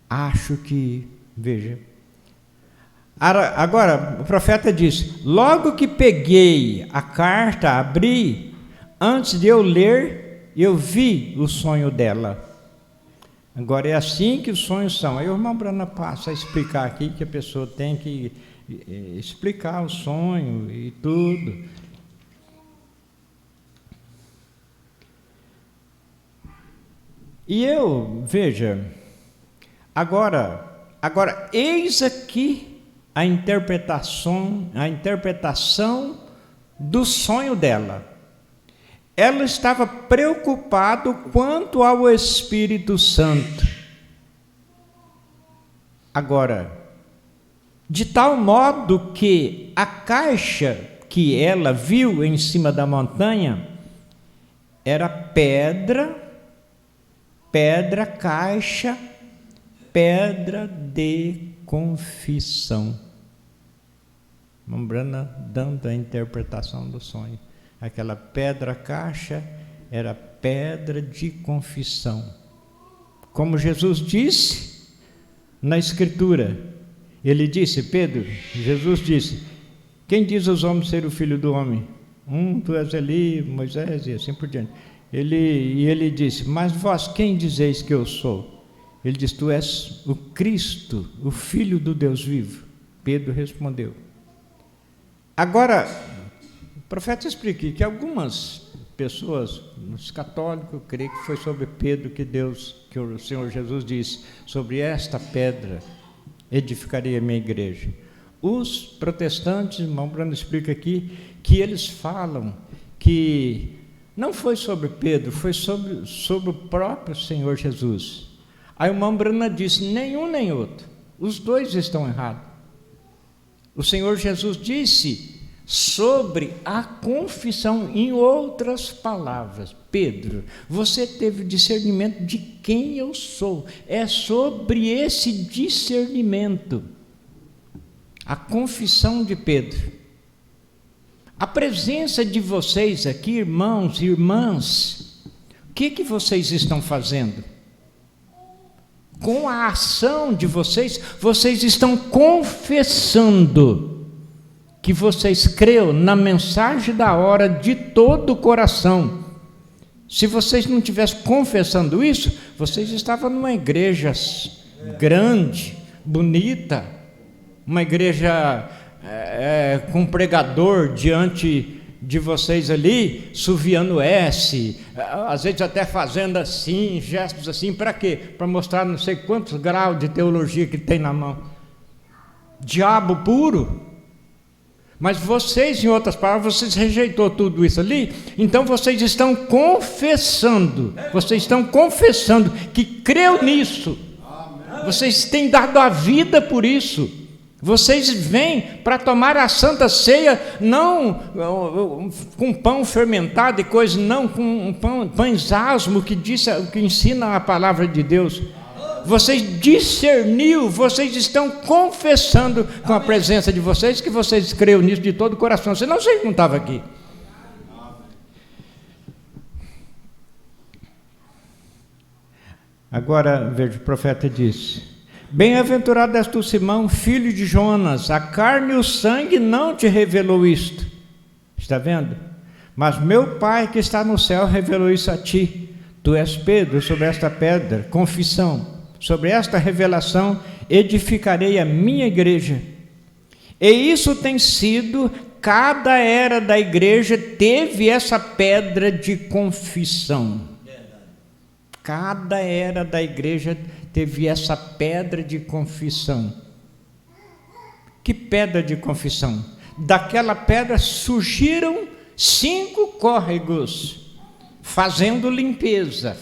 Acho que, veja. Agora, o profeta diz: logo que peguei a carta, abri, antes de eu ler, eu vi o sonho dela. Agora é assim que os sonhos são. Aí o irmão Brana passa a explicar aqui que a pessoa tem que explicar o sonho e tudo. E eu, veja, agora, eis aqui a interpretação do sonho dela. Ela estava preocupada quanto ao Espírito Santo. Agora, de tal modo que a caixa que ela viu em cima da montanha era pedra, caixa, pedra de confissão. Brana dando a interpretação do sonho. Aquela pedra caixa era pedra de confissão. Como Jesus disse na Escritura, ele disse, Jesus disse: quem diz os homens ser o filho do homem? Tu és Eli, Moisés e assim por diante. Ele disse: mas vós quem dizeis que eu sou? Ele disse: tu és o Cristo, o Filho do Deus vivo. Pedro respondeu. Agora, o profeta explica que algumas pessoas, os católicos, creem que foi sobre Pedro que o Senhor Jesus disse: sobre esta pedra edificarei a minha igreja. Os protestantes, irmão Brando explica aqui, que eles falam que não foi sobre Pedro, foi sobre o próprio Senhor Jesus. Aí o irmão Brana disse: nenhum nem outro, os dois estão errados. O Senhor Jesus disse sobre a confissão, em outras palavras: Pedro, você teve discernimento de quem eu sou. É sobre esse discernimento, a confissão de Pedro. A presença de vocês aqui, irmãos e irmãs, o que vocês estão fazendo? Com a ação de vocês, vocês estão confessando que vocês creem na mensagem da hora de todo o coração. Se vocês não estivessem confessando isso, vocês estavam numa igreja grande, bonita, uma igreja com um pregador diante de vocês ali, suviando S, às vezes até fazendo assim, gestos assim, para quê? Para mostrar não sei quantos graus de teologia que tem na mão. Diabo puro. Mas vocês, em outras palavras, vocês rejeitou tudo isso ali, então vocês estão confessando que creu nisso. Vocês têm dado a vida por isso. Vocês vêm para tomar a Santa Ceia, não com pão fermentado e coisa, não com pães asmo que ensina a palavra de Deus. Vocês discerniu, vocês estão confessando com a presença de vocês que vocês creem nisso de todo o coração, senão vocês não estavam aqui. Agora, veja, o profeta disse: bem-aventurado és tu, Simão, filho de Jonas, a carne e o sangue não te revelou isto. Está vendo? Mas meu Pai que está no céu revelou isso a ti. Tu és Pedro, sobre esta pedra, confissão. Sobre esta revelação edificarei a minha igreja. E isso tem sido, cada era da igreja teve essa pedra de confissão. Cada era da igreja teve essa pedra de confissão. Que pedra de confissão? Daquela pedra surgiram 5 córregos, fazendo limpeza.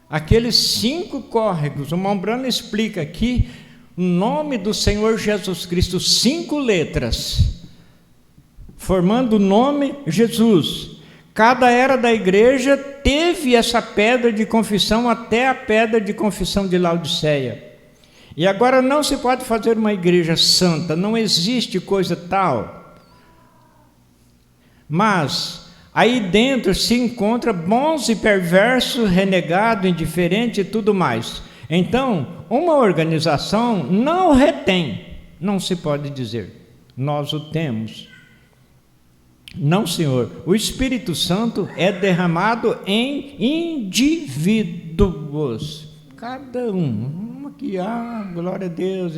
aqueles 5 córregos. O Mombrana explica aqui o nome do Senhor Jesus Cristo, 5 letras, formando o nome Jesus. Cada era da igreja teve essa pedra de confissão até a pedra de confissão de Laodiceia. E agora não se pode fazer uma igreja santa, não existe coisa tal. Mas aí dentro se encontra bons e perversos, renegado, indiferente e tudo mais. Então, uma organização não retém, não se pode dizer, nós o temos. Não, Senhor, o Espírito Santo é derramado em indivíduos, cada um aqui, glória a Deus.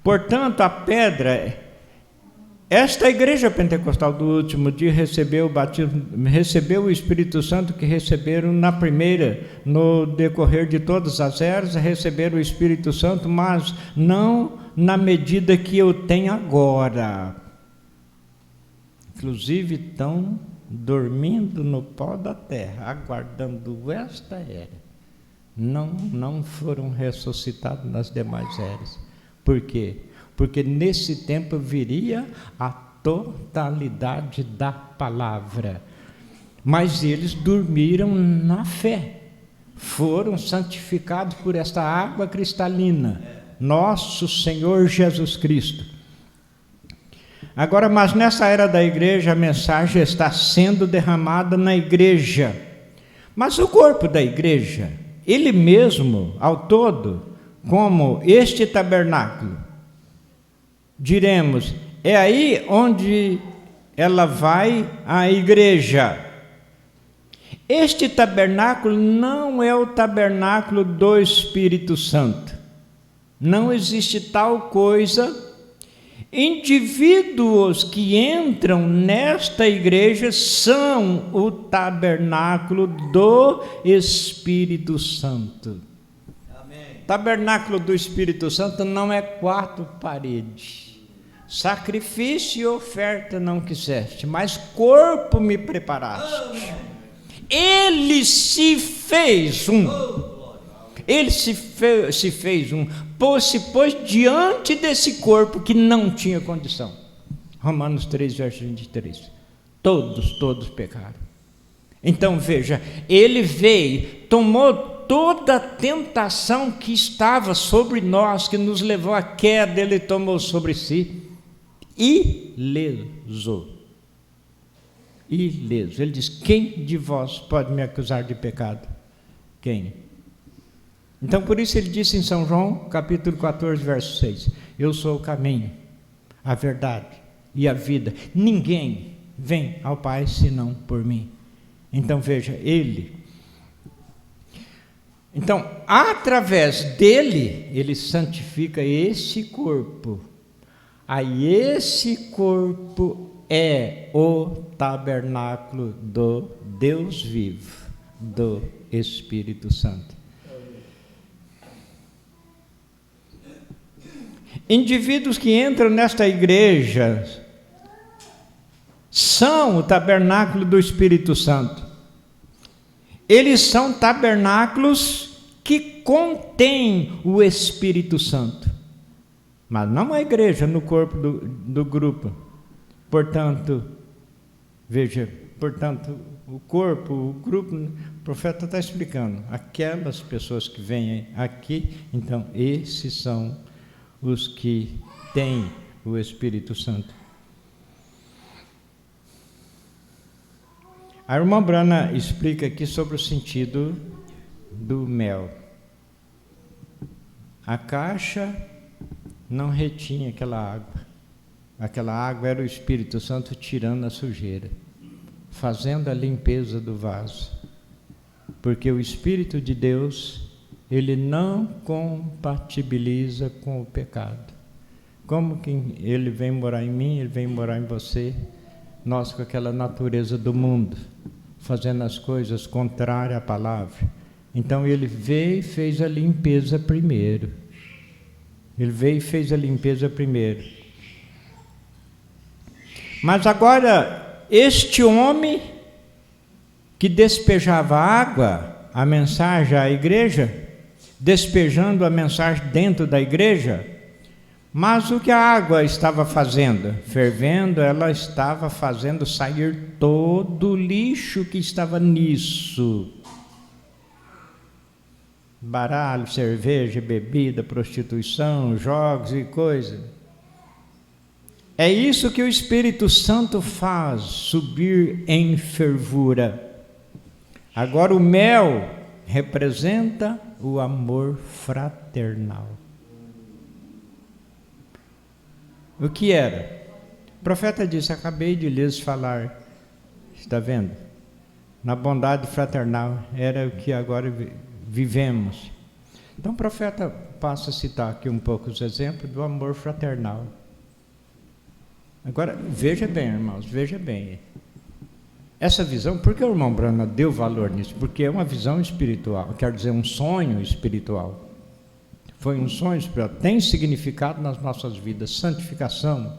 Portanto, a pedra, esta igreja pentecostal do último dia recebeu o batismo, recebeu o Espírito Santo que receberam na primeira, no decorrer de todas as eras, receberam o Espírito Santo, mas não na medida que eu tenho agora. Inclusive estão dormindo no pó da terra, aguardando esta era. Não foram ressuscitados nas demais eras. Por quê? Porque nesse tempo viria a totalidade da palavra. Mas eles dormiram na fé, foram santificados por esta água cristalina, nosso Senhor Jesus Cristo. Agora, mas nessa era da igreja, a mensagem está sendo derramada na igreja. Mas o corpo da igreja, ele mesmo, ao todo, como este tabernáculo, diremos, é aí onde ela vai, a igreja. Este tabernáculo não é o tabernáculo do Espírito Santo. Não existe tal coisa. Indivíduos que entram nesta igreja são o tabernáculo do Espírito Santo. Amém. Tabernáculo do Espírito Santo não é 4 paredes. Sacrifício e oferta não quiseste, mas corpo me preparaste. Amém. Ele se fez um. Ele se fez um, se pôs diante desse corpo que não tinha condição. Romanos 3, verso 23. Todos pecaram. Então veja, ele veio, tomou toda a tentação que estava sobre nós, que nos levou à queda, ele tomou sobre si, ileso. Ele diz, quem de vós pode me acusar de pecado? Quem? Então, por isso ele disse em São João, capítulo 14, verso 6, eu sou o caminho, a verdade e a vida. Ninguém vem ao Pai senão por mim. Então, veja, ele. Então, através dele, ele santifica esse corpo. Aí esse corpo é o tabernáculo do Deus vivo, do Espírito Santo. Indivíduos que entram nesta igreja são o tabernáculo do Espírito Santo. Eles são tabernáculos que contêm o Espírito Santo, mas não a igreja no corpo do grupo. Portanto, veja, o corpo, o grupo, o profeta está explicando, aquelas pessoas que vêm aqui, então esses são os que têm o Espírito Santo. A irmã Brana explica aqui sobre o sentido do mel. A caixa não retinha aquela água. Aquela água era o Espírito Santo tirando a sujeira, fazendo a limpeza do vaso. Porque o Espírito de Deus, ele não compatibiliza com o pecado. Como que ele vem morar em mim, ele vem morar em você, nós com aquela natureza do mundo, fazendo as coisas contrárias à palavra. Então ele veio e fez a limpeza primeiro. Mas agora, este homem que despejava água, a mensagem à igreja, despejando a mensagem dentro da igreja. Mas o que a água estava fazendo? Fervendo, ela estava fazendo sair todo o lixo que estava nisso. Baralho, cerveja, bebida, prostituição, jogos e coisa. É isso que o Espírito Santo faz, subir em fervura. Agora o mel representa o amor fraternal. O que era? O profeta disse, acabei de lhes falar, está vendo? Na bondade fraternal, era o que agora vivemos. Então o profeta passa a citar aqui um pouco os exemplos do amor fraternal. Agora, veja bem, irmãos, veja bem. Essa visão, por que o irmão Branham deu valor nisso? Porque é uma visão espiritual, quer dizer, um sonho espiritual. Foi um sonho espiritual, tem significado nas nossas vidas, santificação,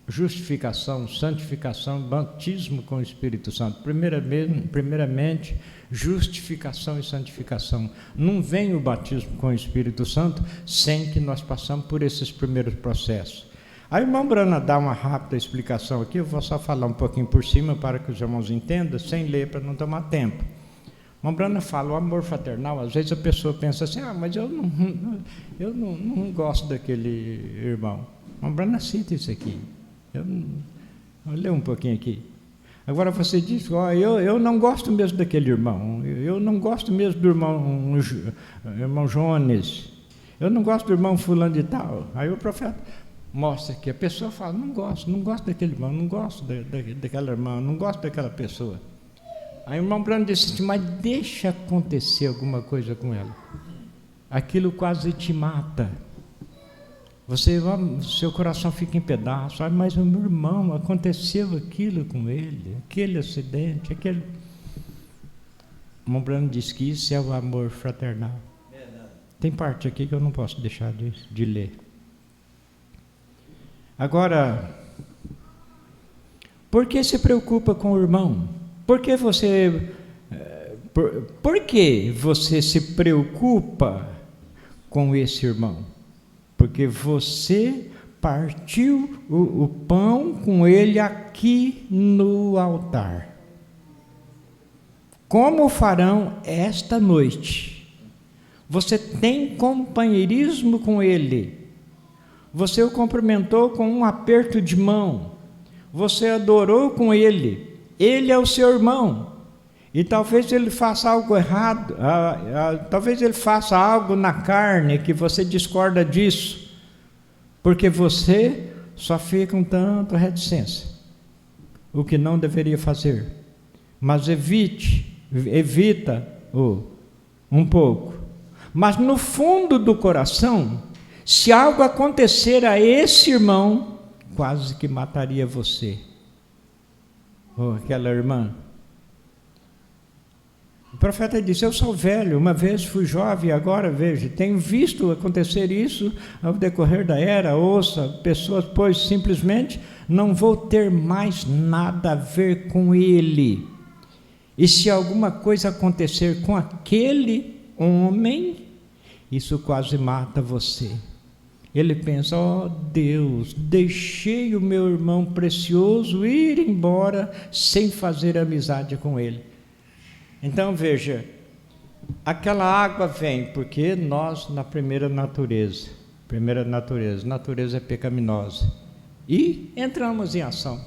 justificação, santificação, batismo com o Espírito Santo. Primeiramente, justificação e santificação. Não vem o batismo com o Espírito Santo sem que nós passamos por esses primeiros processos. A irmã Brana dá uma rápida explicação aqui, eu vou só falar um pouquinho por cima para que os irmãos entendam, sem ler para não tomar tempo. A irmã Brana fala, o amor fraternal, às vezes a pessoa pensa assim, mas eu não gosto daquele irmão. A irmã Brana cita isso aqui. Vou ler um pouquinho aqui. Agora você diz, eu não gosto mesmo daquele irmão, eu não gosto mesmo do irmão Jones, eu não gosto do irmão fulano de tal. Aí o profeta mostra que a pessoa fala, não gosto daquele irmão, não gosto daquela irmã, não gosto daquela pessoa. Aí o irmão Branham disse, mas deixa acontecer alguma coisa com ela. Aquilo quase te mata. Seu coração fica em pedaços. Mas o meu irmão, aconteceu aquilo com ele, aquele acidente, aquele... O irmão Branham diz que isso é o amor fraternal. Verdade. Tem parte aqui que eu não posso deixar de ler. Agora, por que se preocupa com o irmão? Por que você se preocupa com esse irmão? Porque você partiu o pão com ele aqui no altar. Como farão esta noite? Você tem companheirismo com ele. Você o cumprimentou com um aperto de mão. Você adorou com ele. Ele é o seu irmão, e talvez ele faça algo errado, talvez ele faça algo na carne que você discorda disso, porque você só fica um tanto reticência, o que não deveria fazer, mas evita-o um pouco. Mas no fundo do coração, se algo acontecer a esse irmão, quase que mataria você. Ou aquela irmã. O profeta disse, eu sou velho, uma vez fui jovem, agora vejo, tenho visto acontecer isso ao decorrer da era, ouça, pessoas, pois simplesmente não vou ter mais nada a ver com ele. E se alguma coisa acontecer com aquele homem, isso quase mata você. Ele pensa, Deus, deixei o meu irmão precioso ir embora sem fazer amizade com ele. Então veja, aquela água vem porque nós na natureza é pecaminosa, e entramos em ação.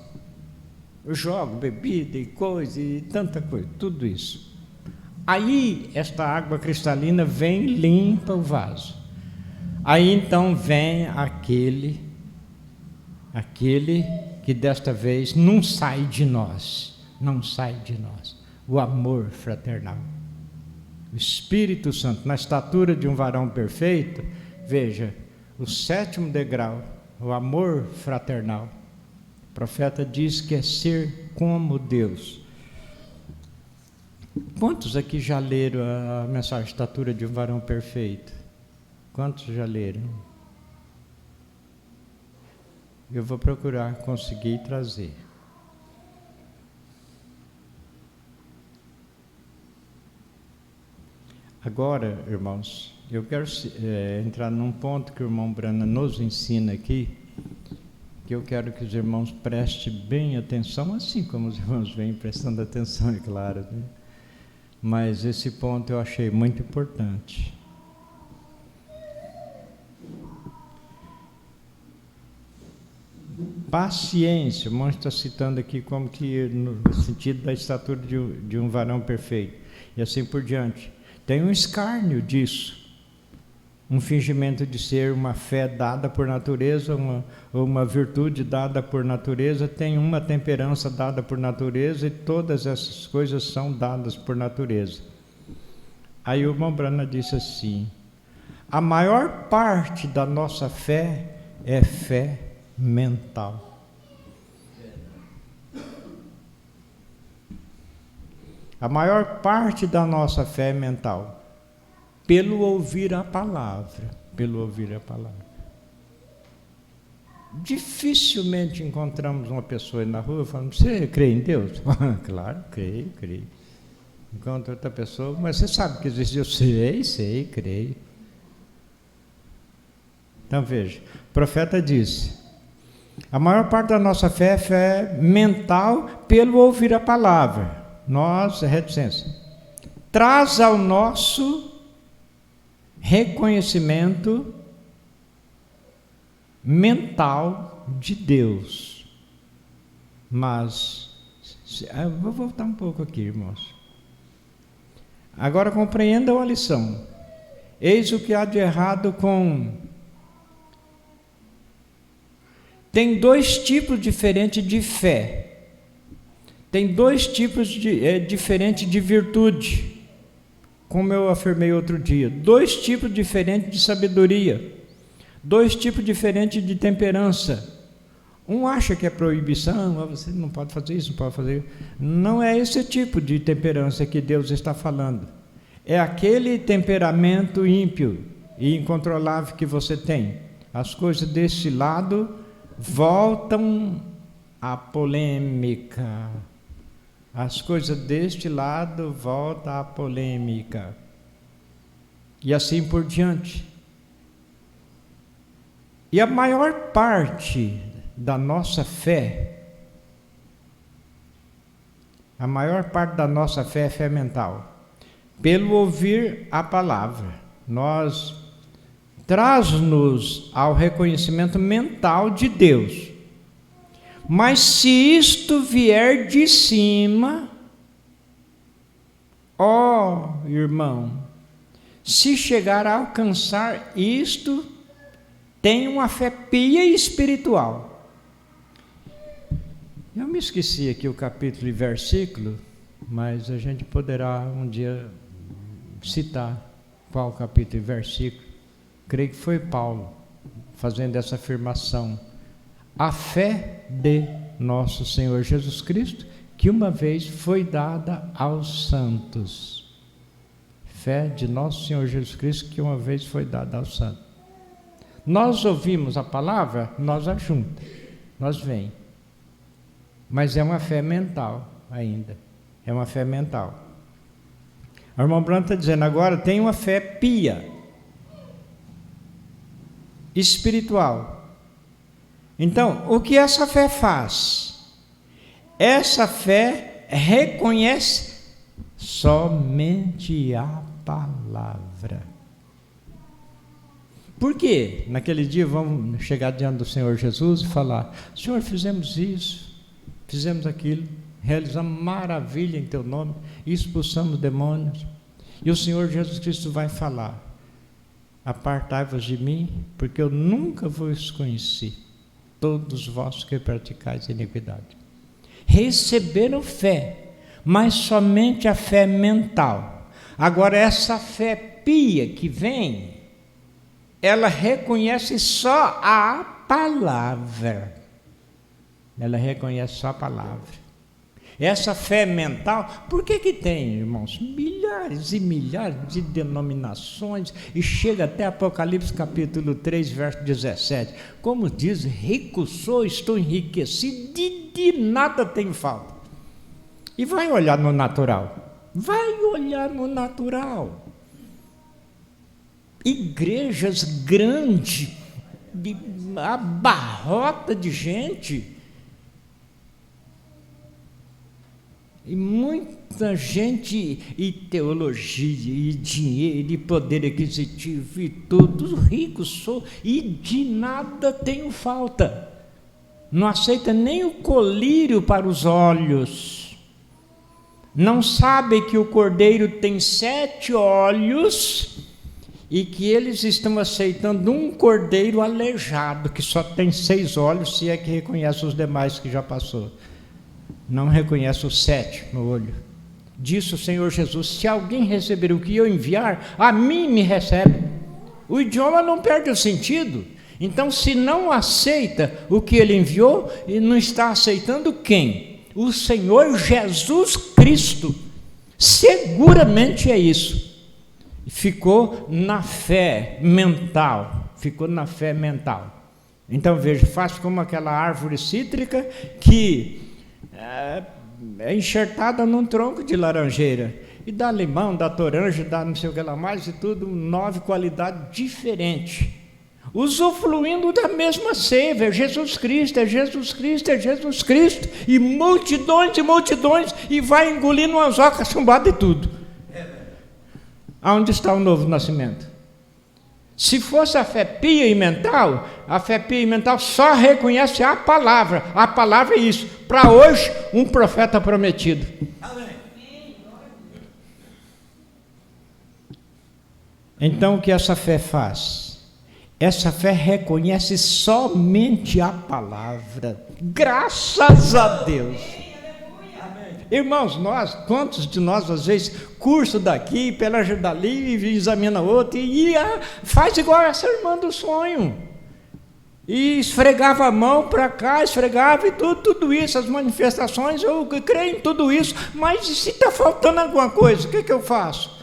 Eu jogo bebida e coisa e tanta coisa, tudo isso. Aí esta água cristalina vem e limpa o vaso. Aí então vem aquele que desta vez não sai de nós, o amor fraternal. O Espírito Santo, na estatura de um varão perfeito, veja, o 7º degrau, o amor fraternal. O profeta diz que é ser como Deus. Quantos aqui já leram a mensagem estatura de um varão perfeito? Quantos já leram? Eu vou procurar conseguir trazer. Agora, irmãos, eu quero entrar num ponto que o irmão Brana nos ensina aqui, que eu quero que os irmãos prestem bem atenção, assim como os irmãos vêm prestando atenção, é claro, né? Mas esse ponto eu achei muito importante. Paciência, o irmão está citando aqui como que no sentido da estatura de um varão perfeito, e assim por diante. Tem um escárnio disso, um fingimento de ser uma fé dada por natureza, uma virtude dada por natureza, tem uma temperança dada por natureza, e todas essas coisas são dadas por natureza. Aí o irmão Brana disse assim: a maior parte da nossa fé é fé mental. A maior parte da nossa fé é mental, pelo ouvir a palavra, Dificilmente encontramos uma pessoa na rua falando: você crê em Deus? Claro, creio. Encontra outra pessoa: mas você sabe que existe Deus? Sei, creio. Então veja, o profeta disse: a maior parte da nossa fé é fé mental pelo ouvir a palavra. Nós, reticência, traz ao nosso reconhecimento mental de Deus. Mas, eu vou voltar um pouco aqui, irmãos. Agora compreendam a lição. Eis o que há de errado com... Tem dois tipos diferentes de fé. Tem dois tipos diferentes de virtude, como eu afirmei outro dia. Dois tipos diferentes de sabedoria. Dois tipos diferentes de temperança. Um acha que é proibição, você não pode fazer isso, não pode fazer. Não é esse tipo de temperança que Deus está falando. É aquele temperamento ímpio e incontrolável que você tem. As coisas desse lado voltam à polêmica. As coisas deste lado voltam à polêmica. E assim por diante. E a maior parte da nossa fé, é fé mental. Pelo ouvir a palavra, traz-nos ao reconhecimento mental de Deus. Mas se isto vier de cima, ó irmão, se chegar a alcançar isto, tem uma fé pia e espiritual. Eu me esqueci aqui o capítulo e versículo, mas a gente poderá um dia citar qual capítulo e versículo. Creio que foi Paulo fazendo essa afirmação. A fé de nosso Senhor Jesus Cristo, que uma vez foi dada aos santos. Fé de nosso Senhor Jesus Cristo, que uma vez foi dada aos santos. Nós ouvimos a palavra, nós ajunta, nós vem. Mas é uma fé mental ainda. É uma fé mental. O irmão Branco está dizendo agora, tem uma fé pia, espiritual. Então, o que essa fé faz? Essa fé reconhece somente a palavra. Por quê? Naquele dia vamos chegar diante do Senhor Jesus e falar: Senhor, fizemos isso, fizemos aquilo, realizamos maravilha em Teu nome, expulsamos demônios. E o Senhor Jesus Cristo vai falar: apartai-vos de mim, porque eu nunca vos conheci, todos vós que praticais iniquidade. Receberam fé, mas somente a fé mental. Agora, essa fé pia que vem, ela reconhece só a palavra. Ela reconhece só a palavra. Essa fé mental, por que tem, irmãos, milhares e milhares de denominações, e chega até Apocalipse capítulo 3, verso 17, como diz: rico sou, estou enriquecido, de nada tenho falta. E vai olhar no natural, igrejas grandes, abarrota de gente, e muita gente, e teologia, e dinheiro, e poder aquisitivo, e tudo, rico sou, e de nada tenho falta. Não aceita nem o colírio para os olhos. Não sabe que o cordeiro tem 7 olhos e que eles estão aceitando um cordeiro aleijado, que só tem 6 olhos, se é que reconhece os demais que já passou. Não reconhece o 7º olho. Disse o Senhor Jesus: se alguém receber o que eu enviar, a mim me recebe. O idioma não perde o sentido. Então, se não aceita o que ele enviou, ele não está aceitando quem? O Senhor Jesus Cristo. Seguramente é isso. Ficou na fé mental. Ficou na fé mental. Então, veja, faz como aquela árvore cítrica que é enxertada num tronco de laranjeira. E dá limão, dá toranja, dá não sei o que lá mais, e tudo, 9 qualidades diferentes. Usufruindo da mesma seiva, é Jesus Cristo, é Jesus Cristo, é Jesus Cristo, e multidões, e vai engolindo uma anzoca chumbada e tudo. Aonde está o novo nascimento? Se fosse a fé pia e mental, a fé pia e mental só reconhece a palavra é isso, para hoje, um profeta prometido. Então, o que essa fé faz? Essa fé reconhece somente a palavra. Graças a Deus. Irmãos, quantos de nós, às vezes, curso daqui, pela dali, examina outro, e faz igual essa irmã do sonho. E esfregava a mão para cá, esfregava e tudo isso, as manifestações, eu creio em tudo isso, mas se está faltando alguma coisa, o que eu faço?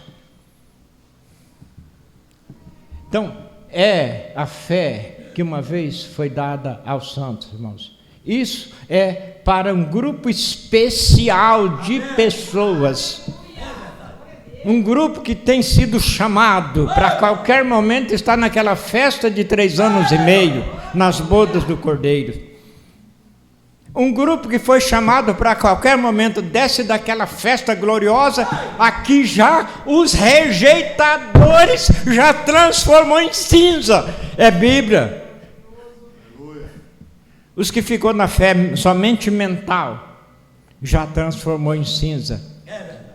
Então, é a fé que uma vez foi dada aos santos, irmãos. Isso é para um grupo especial de pessoas. Um grupo que tem sido chamado para qualquer momento estar naquela festa de 3 anos e meio, nas bodas do Cordeiro. Um grupo que foi chamado para qualquer momento desce daquela festa gloriosa, aqui já os rejeitadores já transformou em cinza. É Bíblia. Os que ficou na fé somente mental, já transformou em cinza.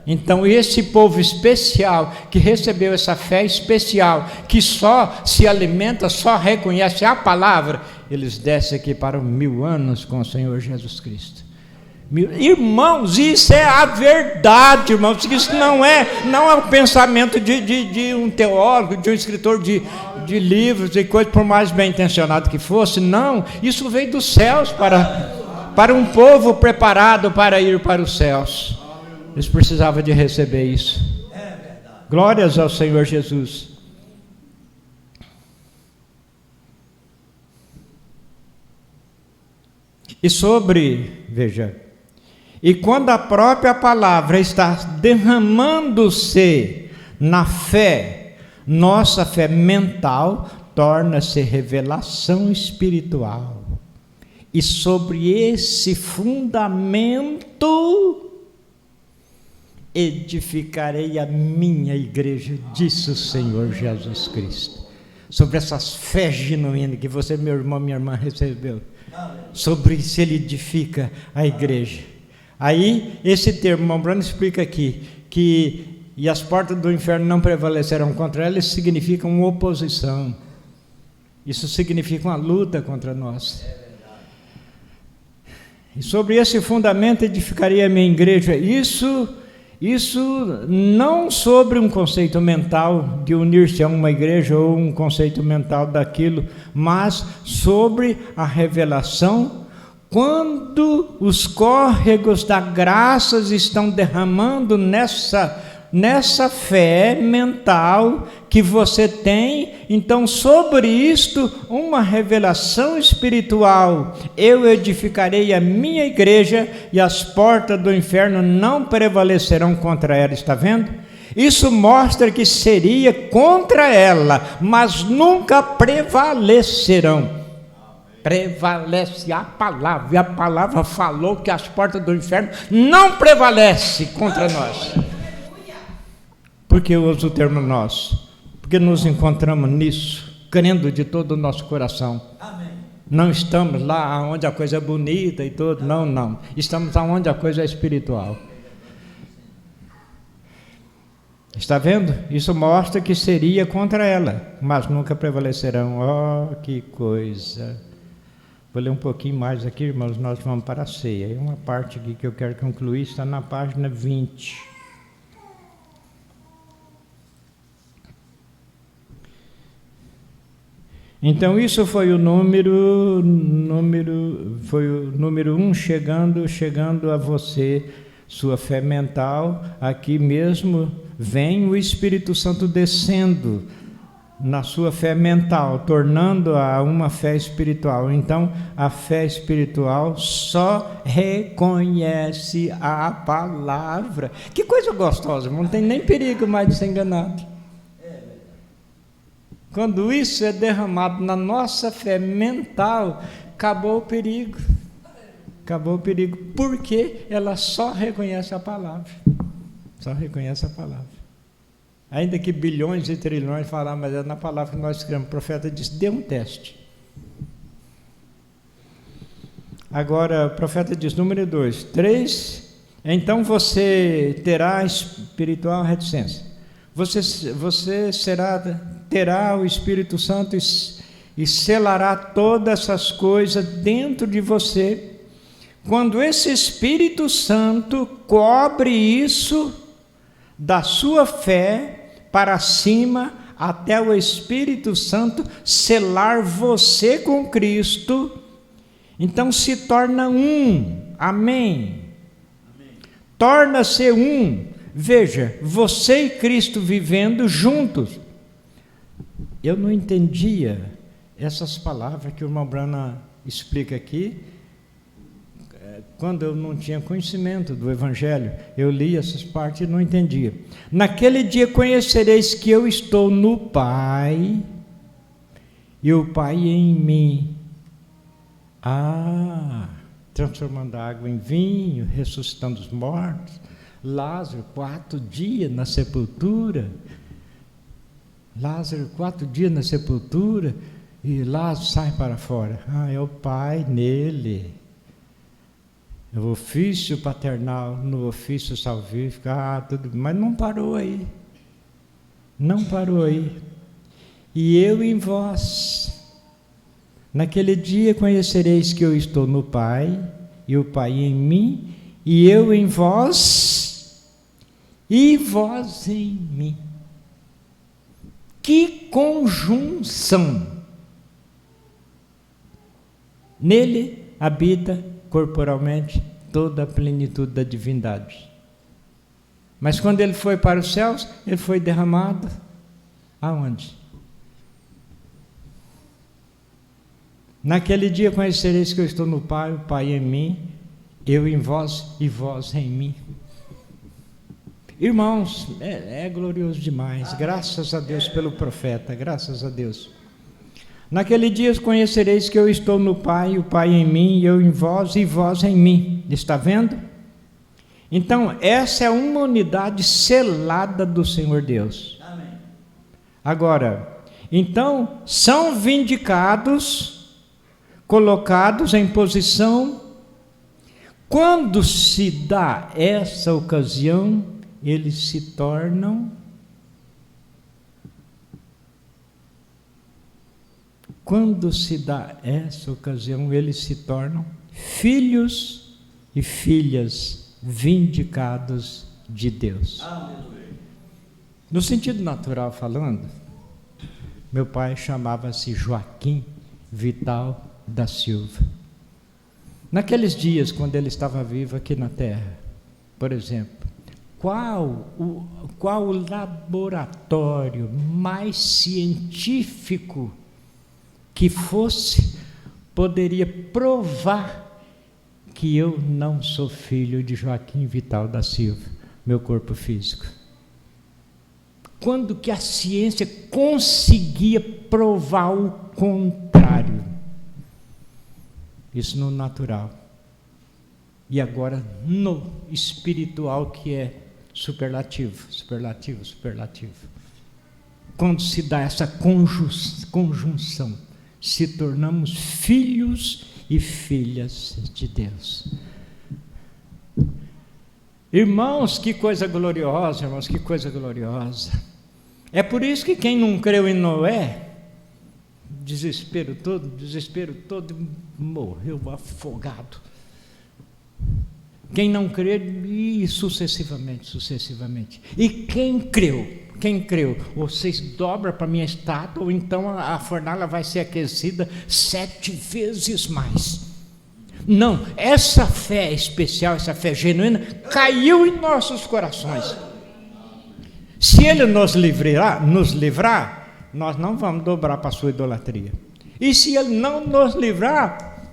Então esse povo especial, que recebeu essa fé especial, que só se alimenta, só reconhece a palavra, eles descem aqui para 1000 anos com o Senhor Jesus Cristo. Irmãos, isso é a verdade, irmãos. Isso não é o pensamento de um teólogo, de um escritor de livros e coisas, por mais bem intencionado que fosse. Não, isso veio dos céus para um povo preparado para ir para os céus. Eles precisavam de receber isso. Glórias ao Senhor Jesus. E quando a própria palavra está derramando-se na fé, nossa fé mental torna-se revelação espiritual. E sobre esse fundamento edificarei a minha igreja, disse o Senhor Jesus Cristo. Sobre essas fés genuínas que você, meu irmão, minha irmã, recebeu. Sobre isso ele edifica a igreja. Aí, esse termo, irmão Bruno explica aqui, que e as portas do inferno não prevalecerão contra ela, isso significa uma oposição. Isso significa uma luta contra nós. E sobre esse fundamento edificarei a minha igreja. Isso não sobre um conceito mental de unir-se a uma igreja ou um conceito mental daquilo, mas sobre a revelação, quando os córregos da graça estão derramando nessa fé mental que você tem, então sobre isto uma revelação espiritual. Eu edificarei a minha igreja e as portas do inferno não prevalecerão contra ela. Está vendo? Isso mostra que seria contra ela, mas nunca prevalecerão. Prevalece a palavra, e a palavra falou que as portas do inferno não prevalecem contra nós. Por que eu uso o termo nós? Porque nos encontramos nisso, crendo de todo o nosso coração. Amém. Não estamos lá onde a coisa é bonita e tudo, não. Estamos onde a coisa é espiritual. Está vendo? Isso mostra que seria contra ela, mas nunca prevalecerão. Oh, que coisa! Vou ler um pouquinho mais aqui, irmãos, nós vamos para a ceia. E uma parte aqui que eu quero concluir está na página 20. Então isso foi o número 1 chegando a você, sua fé mental. Aqui mesmo vem o Espírito Santo descendo na sua fé mental, tornando-a uma fé espiritual. Então a fé espiritual só reconhece a palavra. Que coisa gostosa, não tem nem perigo mais de ser enganado. Quando isso é derramado na nossa fé mental, acabou o perigo. Acabou o perigo, porque ela só reconhece a palavra. Só reconhece a palavra. Ainda que bilhões e trilhões falar, mas é na palavra que nós escrevemos. O profeta disse, dê um teste. Agora, o profeta diz, número 2, 3, então você terá espiritual reticência. Você terá o Espírito Santo e selará todas essas coisas dentro de você. Quando esse Espírito Santo cobre isso da sua fé para cima, até o Espírito Santo selar você com Cristo, então se torna um. Amém. Torna-se um. Veja, você e Cristo vivendo juntos. Eu não entendia essas palavras que o irmão Branham explica aqui, quando eu não tinha conhecimento do Evangelho. Eu li essas partes e não entendia. Naquele dia conhecereis que eu estou no Pai, e o Pai em mim. Transformando a água em vinho, ressuscitando os mortos. Lázaro, 4 dias na sepultura. Lázaro, 4 dias na sepultura, e Lázaro sai para fora. É o Pai nele. O ofício paternal, no ofício salvífico, tudo, mas não parou aí. Não parou aí. E eu em vós. Naquele dia conhecereis que eu estou no Pai, e o Pai em mim, e eu em vós, e vós em mim. Que conjunção! Nele habita corporalmente toda a plenitude da divindade. Mas quando ele foi para os céus, ele foi derramado aonde? Naquele dia conhecereis que eu estou no Pai, o Pai em mim, eu em vós e vós em mim. Irmãos, é glorioso demais. Graças a Deus pelo profeta, graças a Deus. Naquele dia conhecereis que eu estou no Pai, o Pai em mim, eu em vós e vós em mim. Está vendo? Então, essa é uma unidade selada do Senhor Deus. Amém. Agora, então, são vindicados, colocados em posição. Quando se dá essa ocasião, eles se tornam filhos e filhas vindicados de Deus. No sentido natural falando, meu pai chamava-se Joaquim Vital da Silva. Naqueles dias, quando ele estava vivo aqui na terra, por exemplo, qual o laboratório mais científico que fosse, poderia provar que eu não sou filho de Joaquim Vital da Silva, meu corpo físico? quando que a ciência conseguia provar o contrário. Isso no natural. E agora no espiritual, que é superlativo, superlativo, superlativo. Quando se dá essa conjunção, se tornamos filhos e filhas de Deus. Irmãos, que coisa gloriosa, irmãos, que coisa gloriosa. É por isso que quem não creu em Noé, desespero todo, morreu afogado. Quem não crê, e sucessivamente. E quem creu, vocês dobram para a minha estátua, ou então a fornalha vai ser aquecida 7 vezes mais. Não, essa fé especial, essa fé genuína, caiu em nossos corações. Se Ele nos livrar, nós não vamos dobrar para a sua idolatria. E se Ele não nos livrar,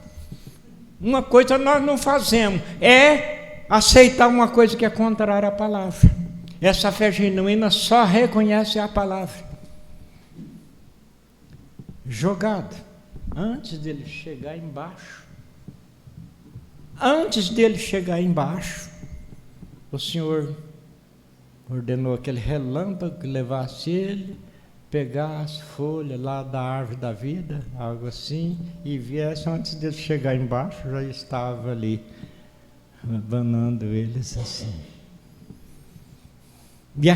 uma coisa nós não fazemos, é aceitar uma coisa que é contrária à palavra. Essa fé genuína só reconhece a palavra. Jogado, antes dele chegar embaixo, o Senhor ordenou aquele relâmpago que levasse ele, pegasse folha lá da árvore da vida, algo assim, e viesse antes dele chegar embaixo, já estava ali, abanando eles assim. E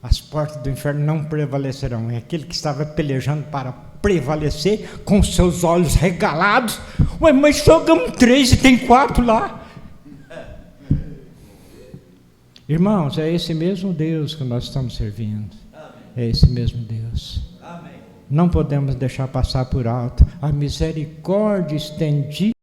as portas do inferno não prevalecerão. É aquele que estava pelejando para prevalecer, com seus olhos regalados. Ué, mas jogamos 3 e tem 4 lá. Irmãos, é esse mesmo Deus que nós estamos servindo. É esse mesmo Deus. Não podemos deixar passar por alto a misericórdia estendida